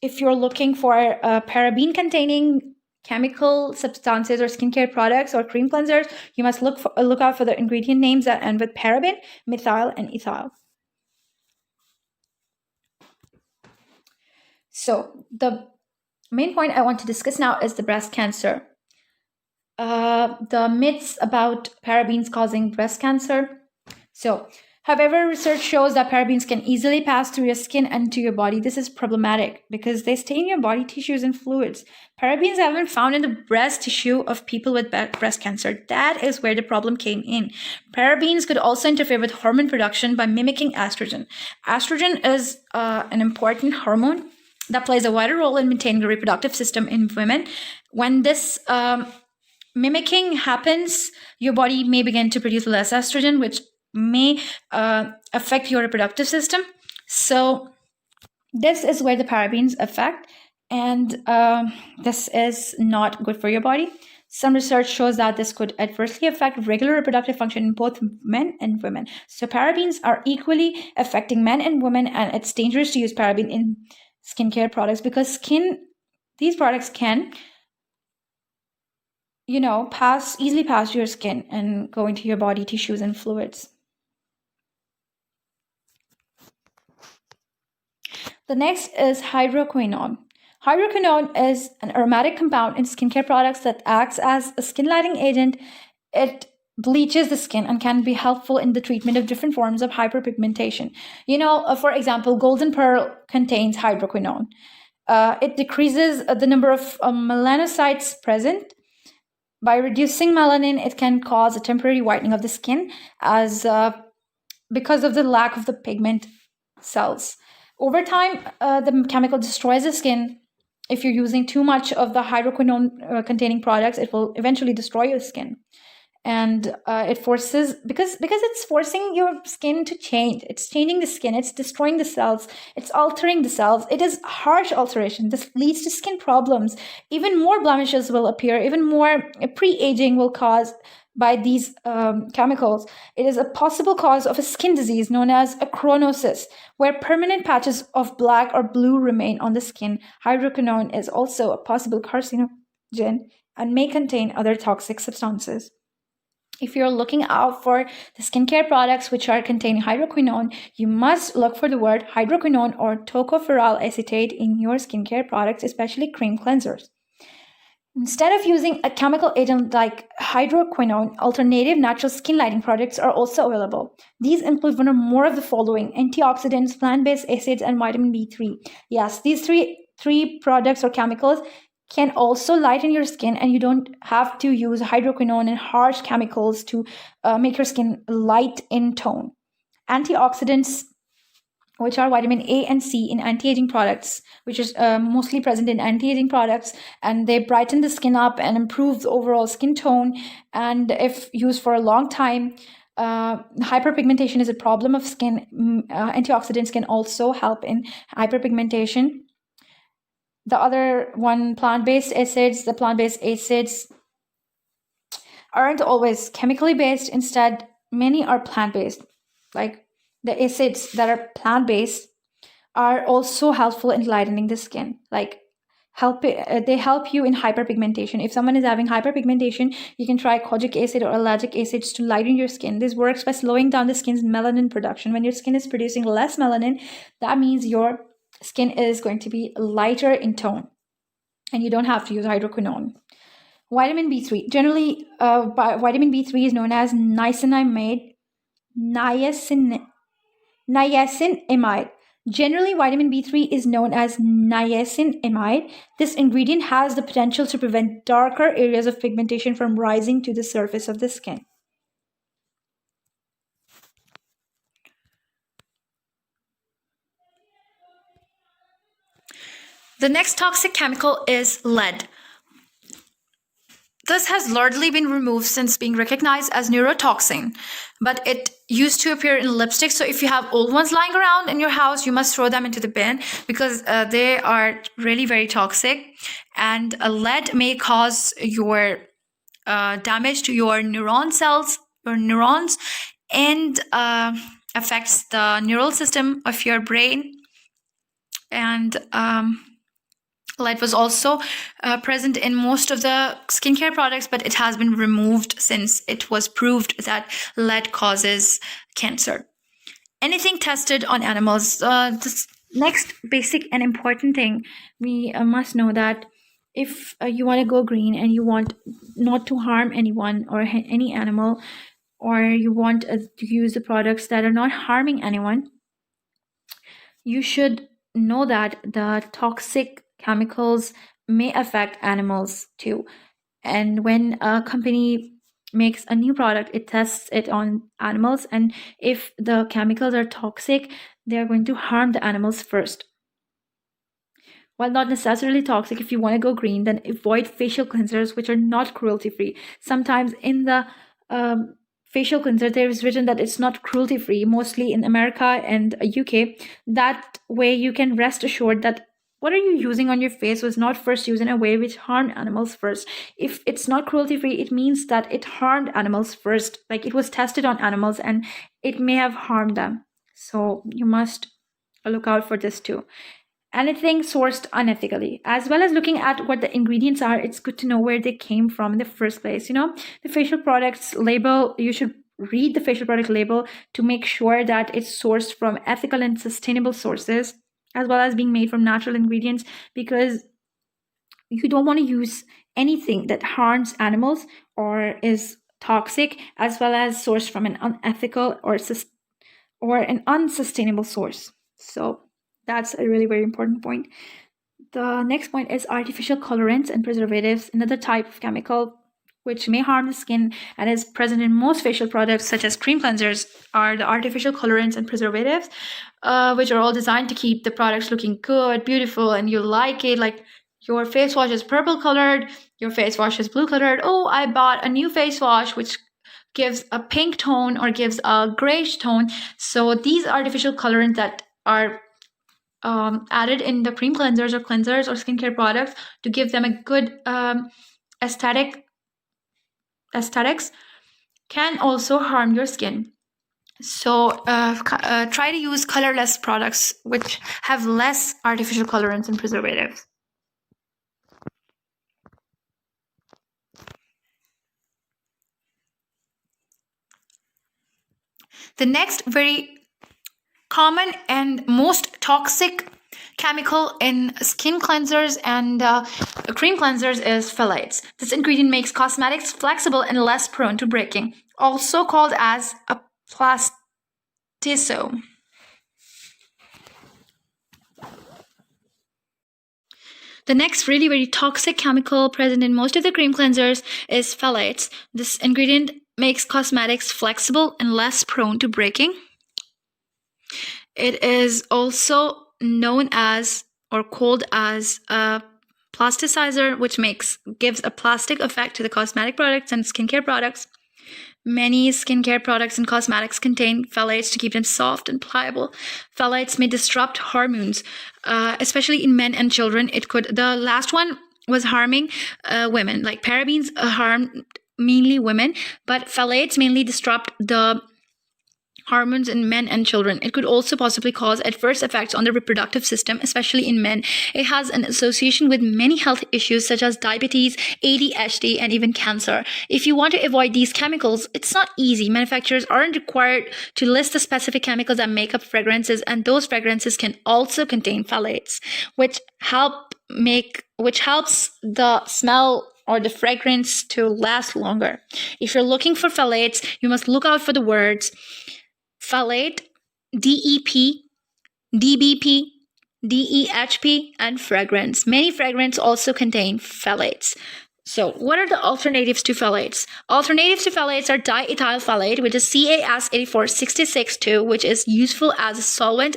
Speaker 1: if you're looking for paraben-containing chemical substances or skincare products or cream cleansers, you must look out for the ingredient names that end with paraben, methyl, and ethyl. So the main point I want to discuss now is the breast cancer. The myths about parabens causing breast cancer. So, however, research shows that parabens can easily pass through your skin and to your body. This is problematic because they stay in your body tissues and fluids. Parabens have been found in the breast tissue of people with breast cancer. That is where the problem came in. Parabens could also interfere with hormone production by mimicking estrogen. Estrogen is an important hormone that plays a vital role in maintaining the reproductive system in women. When this mimicking happens, your body may begin to produce less estrogen, which may affect your reproductive system. So this is where the parabens affect, and this is not good for your body. Some research shows that this could adversely affect regular reproductive function in both men and women. So parabens are equally affecting men and women, and it's dangerous to use paraben in skincare products because these products can, easily pass your skin and go into your body tissues and fluids. The next is hydroquinone. Hydroquinone is an aromatic compound in skincare products that acts as a skin lightening agent. It bleaches the skin and can be helpful in the treatment of different forms of hyperpigmentation. For example, golden pearl contains hydroquinone. It decreases the number of melanocytes present. By reducing melanin, it can cause a temporary whitening of the skin because of the lack of the pigment cells. Over time, the chemical destroys the skin. If you're using too much of the hydroquinone containing products, it will eventually destroy your skin. And it forces, because it's forcing your skin to change. It's changing the skin. It's destroying the cells. It's altering the cells. It is harsh alteration. This leads to skin problems. Even more blemishes will appear. Even more pre-aging will cause by these chemicals. It is a possible cause of a skin disease known as achronosis, where permanent patches of black or blue remain on the skin. Hydroquinone is also a possible carcinogen and may contain other toxic substances. If you're looking out for the skincare products which are containing hydroquinone, you must look for the word hydroquinone or tocopherol acetate in your skincare products, especially cream cleansers. Instead of using a chemical agent like hydroquinone, alternative natural skin lighting products are also available. These include one or more of the following: antioxidants, plant-based acids, and vitamin B3. Yes, these three products or chemicals can also lighten your skin, and you don't have to use hydroquinone and harsh chemicals to make your skin light in tone. Antioxidants, which are vitamin A and C in anti-aging products, which is mostly present in anti-aging products, and they brighten the skin up and improve the overall skin tone. And if used for a long time, hyperpigmentation is a problem of skin. Antioxidants can also help in hyperpigmentation. The other one, plant-based acids. The plant-based acids aren't always chemically based. Instead, many are plant-based. Like the acids that are plant-based are also helpful in lightening the skin. Like they help you in hyperpigmentation. If someone is having hyperpigmentation, you can try kojic acid or ellagic acids to lighten your skin. This works by slowing down the skin's melanin production. When your skin is producing less melanin, that means your skin is going to be lighter in tone, and you don't have to use hydroquinone. Vitamin B3. Generally, vitamin B3 is known as niacinamide. Generally, vitamin B3 is known as niacinamide. This ingredient has the potential to prevent darker areas of pigmentation from rising to the surface of the skin. The next toxic chemical is lead. This has largely been removed since being recognized as neurotoxin, but it used to appear in lipstick. So if you have old ones lying around in your house, you must throw them into the bin because they are really very toxic. And lead may cause your damage to your neuron cells, your neurons, and affects the neural system of your brain. And lead was also present in most of the skincare products, but it has been removed since it was proved that lead causes cancer. Anything tested on animals. This next basic and important thing, we must know that if you want to go green and you want not to harm anyone or any animal, or you want to use the products that are not harming anyone, you should know that the toxic chemicals may affect animals too. And when a company makes a new product, it tests it on animals, and if the chemicals are toxic, they're going to harm the animals first. While not necessarily toxic, if you want to go green, then avoid facial cleansers which are not cruelty free. Sometimes in the facial cleanser, there's written that it's not cruelty free, mostly in America and UK. That way you can rest assured that what are you using on your face was not first used in a way which harmed animals first. If it's not cruelty free, it means that it harmed animals first, like it was tested on animals and it may have harmed them. So you must look out for this too. Anything sourced unethically, as well as looking at what the ingredients are, it's good to know where they came from in the first place. The facial products label, you should read the facial product label to make sure that it's sourced from ethical and sustainable sources, as well as being made from natural ingredients, because you don't want to use anything that harms animals or is toxic, as well as sourced from an unethical or an unsustainable source. So that's a really very important point. The next point is artificial colorants and preservatives, another type of chemical which may harm the skin and is present in most facial products such as cream cleansers, are the artificial colorants and preservatives, which are all designed to keep the products looking good, beautiful, and you like it. Like your face wash is purple colored, your face wash is blue colored. Oh, I bought a new face wash which gives a pink tone or gives a grayish tone. So these artificial colorants that are added in the cream cleansers or skincare products to give them a good aesthetics can also harm your skin. So try to use colorless products which have less artificial colorants and preservatives. The next very common and most toxic chemical in skin cleansers and cream cleansers is phthalates. This ingredient makes cosmetics flexible and less prone to breaking, also called as a plastisome. The next really very toxic chemical present in most of the cream cleansers is phthalates. This ingredient makes cosmetics flexible and less prone to breaking. It is also known as or called as a plasticizer, which gives a plastic effect to the cosmetic products and skincare products. Many skincare products and cosmetics contain phthalates to keep them soft and pliable. Phthalates may disrupt hormones, especially in men and children. The last one was harming women. Like parabens harm mainly women, but phthalates mainly disrupt the hormones in men and children. It could also possibly cause adverse effects on the reproductive system, especially in men. It has an association with many health issues such as diabetes, ADHD, and even cancer. If you want to avoid these chemicals, it's not easy. Manufacturers aren't required to list the specific chemicals that make up fragrances, and those fragrances can also contain phthalates, which helps the smell or the fragrance to last longer. If you're looking for phthalates, you must look out for the words phthalate, DEP, DBP, DEHP, and fragrance. Many fragrances also contain phthalates. So what are the alternatives to phthalates? Alternatives to phthalates are diethyl phthalate, which is CAS8466-2, which is useful as a solvent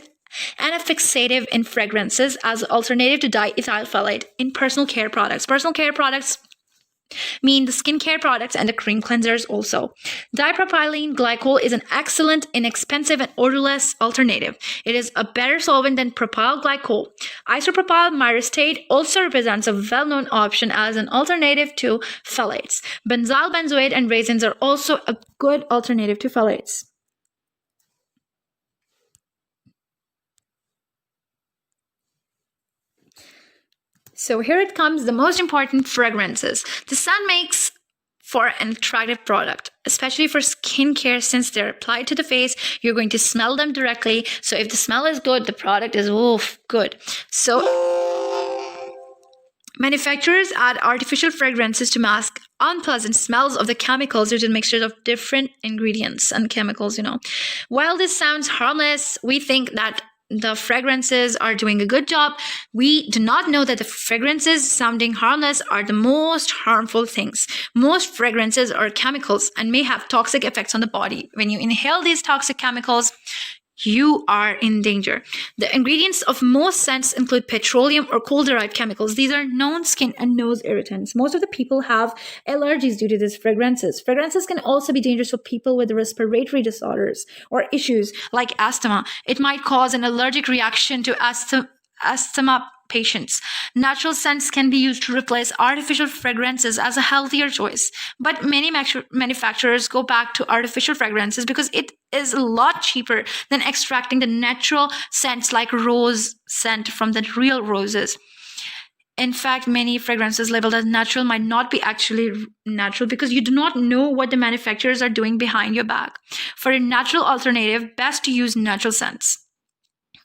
Speaker 1: and a fixative in fragrances as alternative to diethyl phthalate in personal care products. Personal care products mean the skincare products and the cream cleansers also. Dipropylene glycol is an excellent, inexpensive, and odorless alternative. It is a better solvent than propyl glycol. Isopropyl myristate also represents a well-known option as an alternative to phthalates. Benzyl benzoate and resins are also a good alternative to phthalates. So here it comes, the most important fragrances. The sun makes for an attractive product, especially for skincare, since they're applied to the face, you're going to smell them directly. So if the smell is good, the product is good. So manufacturers add artificial fragrances to mask unpleasant smells of the chemicals due to mixtures of different ingredients and chemicals, While this sounds harmless, we think that the fragrances are doing a good job. We do not know that the fragrances sounding harmless are the most harmful things. Most fragrances are chemicals and may have toxic effects on the body. When you inhale these toxic chemicals, you are in danger. The ingredients of most scents include petroleum or coal-derived chemicals. These are known skin and nose irritants. Most of the people have allergies due to these fragrances. Fragrances can also be dangerous for people with respiratory disorders or issues like asthma. It might cause an allergic reaction to asthma patients. Natural scents can be used to replace artificial fragrances as a healthier choice. But many manufacturers go back to artificial fragrances because it is a lot cheaper than extracting the natural scents like rose scent from the real roses. In fact, many fragrances labeled as natural might not be actually natural because you do not know what the manufacturers are doing behind your back. For a natural alternative, best to use natural scents.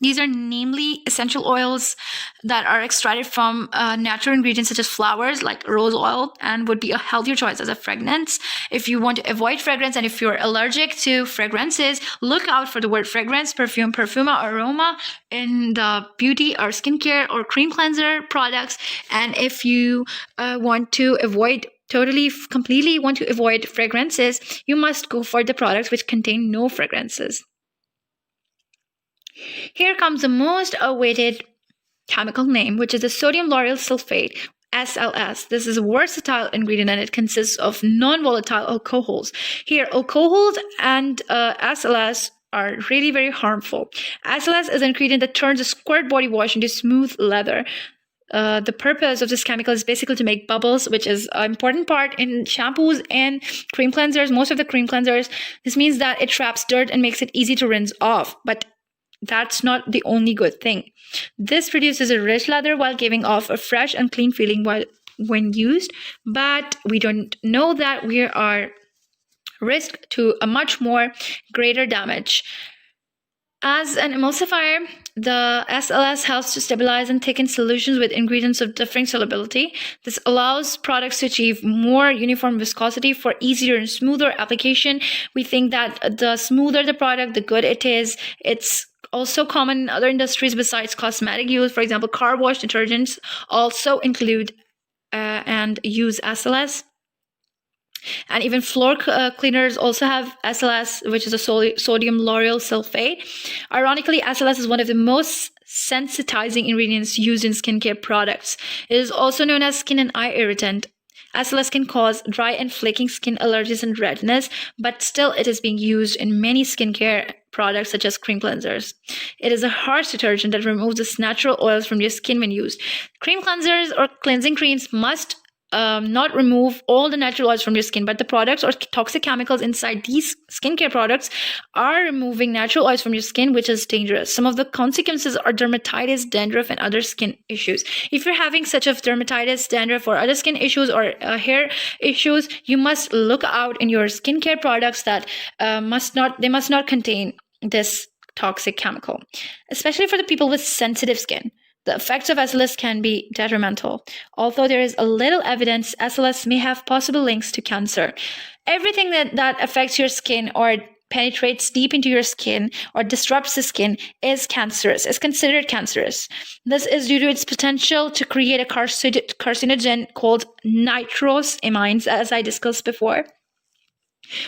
Speaker 1: These are namely essential oils that are extracted from natural ingredients such as flowers like rose oil and would be a healthier choice as a fragrance. If you want to avoid fragrance and if you're allergic to fragrances, look out for the word fragrance, perfume, perfuma, aroma in the beauty or skincare or cream cleanser products. And if you completely want to avoid fragrances, you must go for the products which contain no fragrances. Here comes the most awaited chemical name, which is the sodium lauryl sulfate, SLS. This is a versatile ingredient and it consists of non-volatile alcohols. Here, alcohols and SLS are really very harmful. SLS is an ingredient that turns a squirt body wash into smooth leather. The purpose of this chemical is basically to make bubbles, which is an important part in shampoos and cream cleansers. Most of the cream cleansers, this means that it traps dirt and makes it easy to rinse off. But that's not the only good thing. This produces a rich leather while giving off a fresh and clean feeling when used, but we don't know that we are risk to a much more greater damage. As an emulsifier, the SLS helps to stabilize and thicken solutions with ingredients of differing solubility. This allows products to achieve more uniform viscosity for easier and smoother application. We think that the smoother the product, the good it is. It's also common in other industries besides cosmetic use. For example, car wash detergents also include and use SLS. And even floor cleaners also have SLS, which is a sodium lauryl sulfate. Ironically, SLS is one of the most sensitizing ingredients used in skincare products. It is also known as skin and eye irritant. SLS can cause dry and flaking skin allergies and redness, but still it is being used in many skincare products such as cream cleansers. It is a harsh detergent that removes the natural oils from your skin when used. Cream cleansers or cleansing creams must not remove all the natural oils from your skin, but the products or toxic chemicals inside these skincare products are removing natural oils from your skin, which is dangerous. Some of the consequences are dermatitis, dandruff, and other skin issues. If you're having such as dermatitis, dandruff, or other skin issues or hair issues, you must look out in your skincare products that must not contain this toxic chemical, especially for the people with sensitive skin. The effects of SLS can be detrimental. Although there is a little evidence, SLS may have possible links to cancer. Everything that affects your skin or penetrates deep into your skin or disrupts the skin is cancerous, is considered cancerous. This is due to its potential to create a carcinogen called nitrosamines, as I discussed before.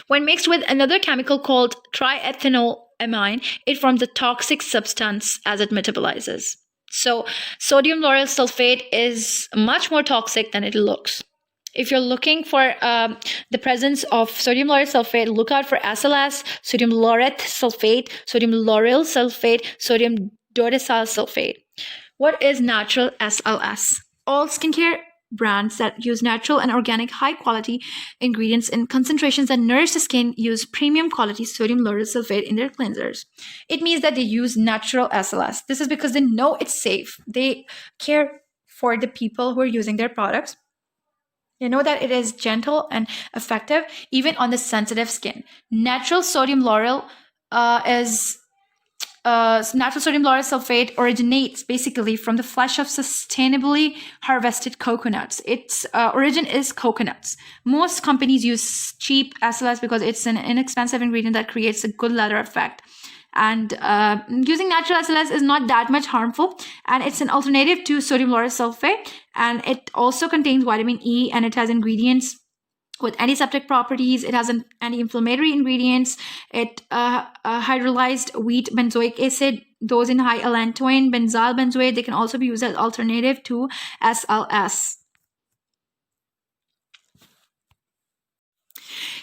Speaker 1: When mixed with another chemical called triethanolamine, it forms a toxic substance as it metabolizes. So sodium lauryl sulfate is much more toxic than it looks. If you're looking for the presence of sodium lauryl sulfate, look out for SLS, sodium laureth sulfate, sodium lauryl sulfate, sodium dodecyl sulfate. What is natural SLS? All skincare brands that use natural and organic high-quality ingredients in concentrations that nourish the skin use premium quality sodium lauryl sulfate in their cleansers. It means that they use natural SLS. This is because they know it's safe. They care for the people who are using their products. They know that it is gentle and effective even on the sensitive skin. Natural sodium lauryl natural sodium lauryl sulfate originates basically from the flesh of sustainably harvested coconuts. Its origin is coconuts. Most companies use cheap SLS because it's an inexpensive ingredient that creates a good leather effect. And using natural SLS is not that much harmful, and it's an alternative to sodium lauryl sulfate, and it also contains vitamin E, and it has ingredients with antiseptic properties. It has an anti-inflammatory ingredients. It hydrolyzed wheat benzoic acid, those in high allantoin, benzyl benzoate. They can also be used as alternative to SLS.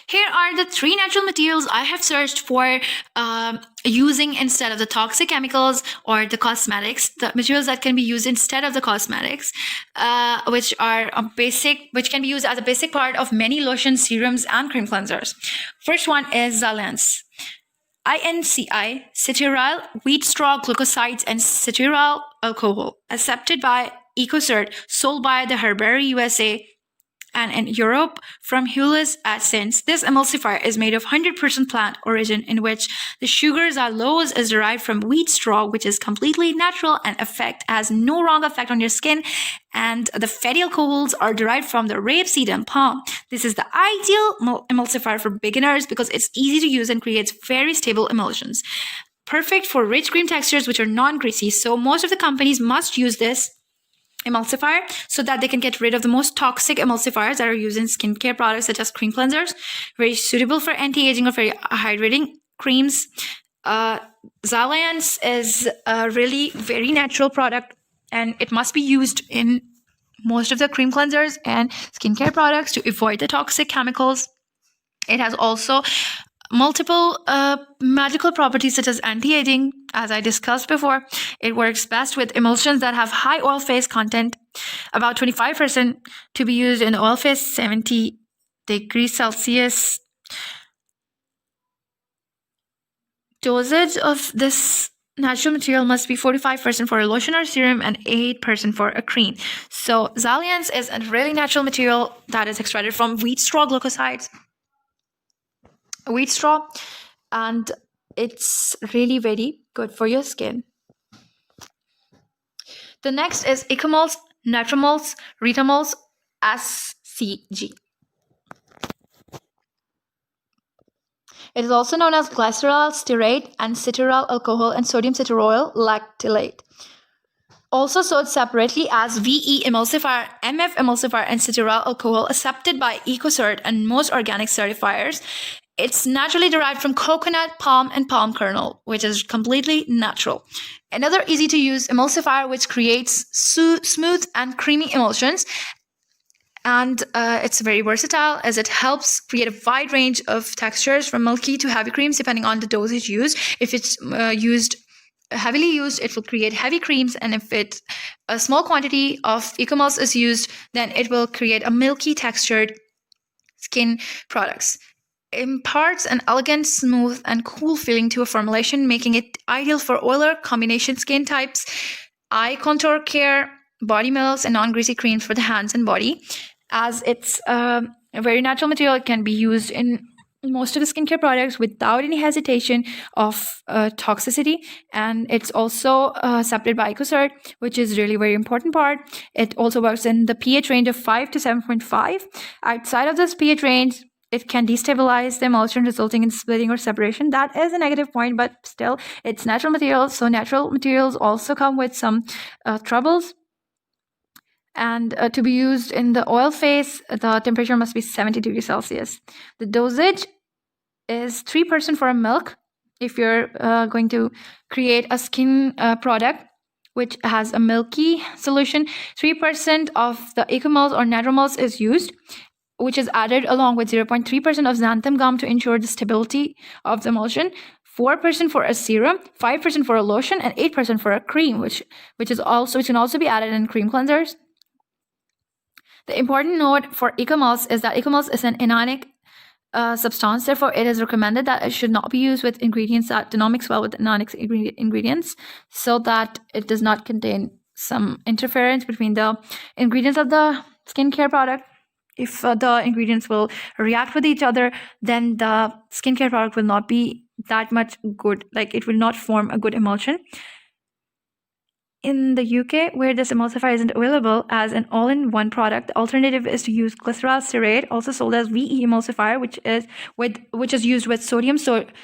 Speaker 1: Here are the 3 natural materials I have searched for using instead of the toxic chemicals or the cosmetics. The materials that can be used instead of the cosmetics, which can be used as a basic part of many lotions, serums, and cream cleansers. First one is Xylence. INCI, cetyl wheat straw glucosides and cetyl alcohol, accepted by EcoCert, sold by the Herberry USA and in Europe from Hewlett Essence. This emulsifier is made of 100% plant origin, in which the sugar xylose is derived from wheat straw, which is completely natural and has no wrong effect on your skin. And the fatty alcohols are derived from the rapeseed and palm. This is the ideal emulsifier for beginners because it's easy to use and creates very stable emulsions. Perfect for rich cream textures which are non-greasy. So most of the companies must use this emulsifier so that they can get rid of the most toxic emulsifiers that are used in skincare products such as cream cleansers. Very suitable for anti-aging or very hydrating creams. Xylence is a really very natural product, and it must be used in most of the cream cleansers and skincare products to avoid the toxic chemicals. It has also multiple magical properties such as anti-aging, as I discussed before. It works best with emulsions that have high oil phase content, about 25%, to be used in oil phase 70 degrees Celsius. Dosage of this natural material must be 45% for a lotion or serum and 8% for a cream. So Xylence is a really natural material that is extracted from wheat straw glucosides. Wheat straw, and it's really very good for your skin. The next is Ecomols, Nitromols, Retamols, SCG. It is also known as glycerol stearate and cetyl alcohol and sodium cetyl lactylate. Also sold separately as VE emulsifier, MF emulsifier, and cetyl alcohol, accepted by EcoCert and most organic certifiers. It's naturally derived from coconut, palm, and palm kernel, which is completely natural. Another easy-to-use emulsifier which creates smooth and creamy emulsions. And it's very versatile as it helps create a wide range of textures from milky to heavy creams depending on the dosage used. If it's heavily used, it will create heavy creams, and if a small quantity of Ecomols is used, then it will create a milky textured skin products. Imparts an elegant, smooth, and cool feeling to a formulation, making it ideal for oiler combination skin types, eye contour care, body milks, and non-greasy creams for the hands and body. As it's a very natural material, it can be used in most of the skincare products without any hesitation of toxicity, and it's also accepted by EcoCert, which is really very important part. It also works in the pH range of 5 to 7.5. Outside of this pH range, it can destabilize the emulsion, resulting in splitting or separation. That is a negative point, but still, it's natural materials. So natural materials also come with some troubles. And to be used in the oil phase, the temperature must be 70 degrees Celsius. The dosage is 3% for a milk if you're going to create a skin product which has a milky solution. 3% of the Ecomols or Nitromols is used, which is added along with 0.3% of xanthan gum to ensure the stability of the emulsion. 4% for a serum, 5% for a lotion, and 8% for a cream, which can also be added in cream cleansers. The important note for Ecomols is that Ecomols is an anionic substance. Therefore, it is recommended that it should not be used with ingredients that do not mix well with anionic ingredients, so that it does not contain some interference between the ingredients of the skincare product. If the ingredients will react with each other, then the skincare product will not be that much good. Like, it will not form a good emulsion. In the UK, where this emulsifier isn't available as an all-in-one product, the alternative is to use glycerol stearate, also sold as VE emulsifier, which is used with sodium stearoyl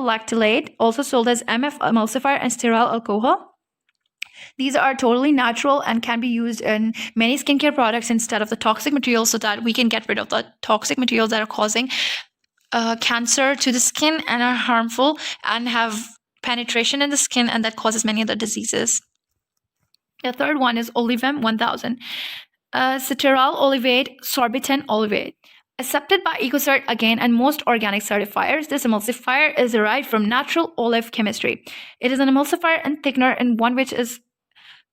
Speaker 1: lactylate, also sold as MF emulsifier, and sterile alcohol. These are totally natural and can be used in many skincare products instead of the toxic materials, so that we can get rid of the toxic materials that are causing cancer to the skin and are harmful and have penetration in the skin, and that causes many other diseases. The third one is Olivem 1000. Cetearyl olivate, sorbitan olivate. Accepted by EcoCert again and most organic certifiers, this emulsifier is derived from natural olive chemistry. It is an emulsifier and thickener in one which is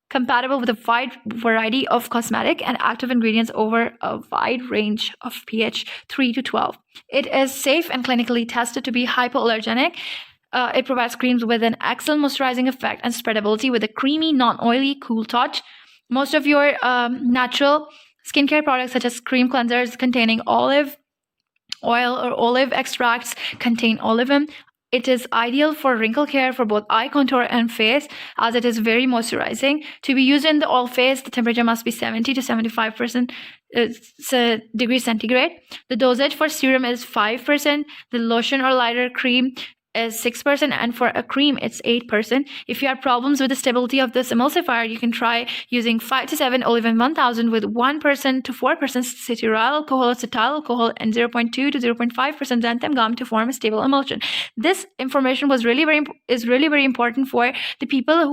Speaker 1: compatible with a wide variety of cosmetic and active ingredients over a wide range of pH 3 to 12. It is safe and clinically tested to be hypoallergenic. It provides creams with an excellent moisturizing effect and spreadability with a creamy, non-oily, cool touch. Most of your natural skincare products such as cream cleansers containing olive oil or olive extracts contain olivem. It is ideal for wrinkle care for both eye contour and face, as it is very moisturizing. To be used in the all face, the temperature must be 70 to 75% degrees centigrade. The dosage for serum is 5%. The lotion or lighter cream is 6%, and for a cream it's 8%. If you have problems with the stability of this emulsifier, you can try using 5 to 7 Olivem 1000 with 1% to 4% cetyl alcohol, acetyl alcohol, and 0.2 to 0.5% xanthan gum to form a stable emulsion. This information is really very important for the people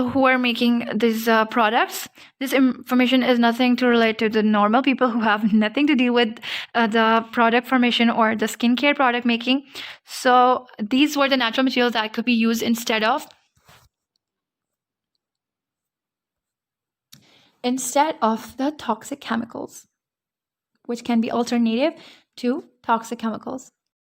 Speaker 1: who are making these products. This information is nothing to relate to the normal people who have nothing to do with the product formation or the skincare product making. So these were the natural materials that could be used instead of the toxic chemicals, which can be alternative to toxic chemicals.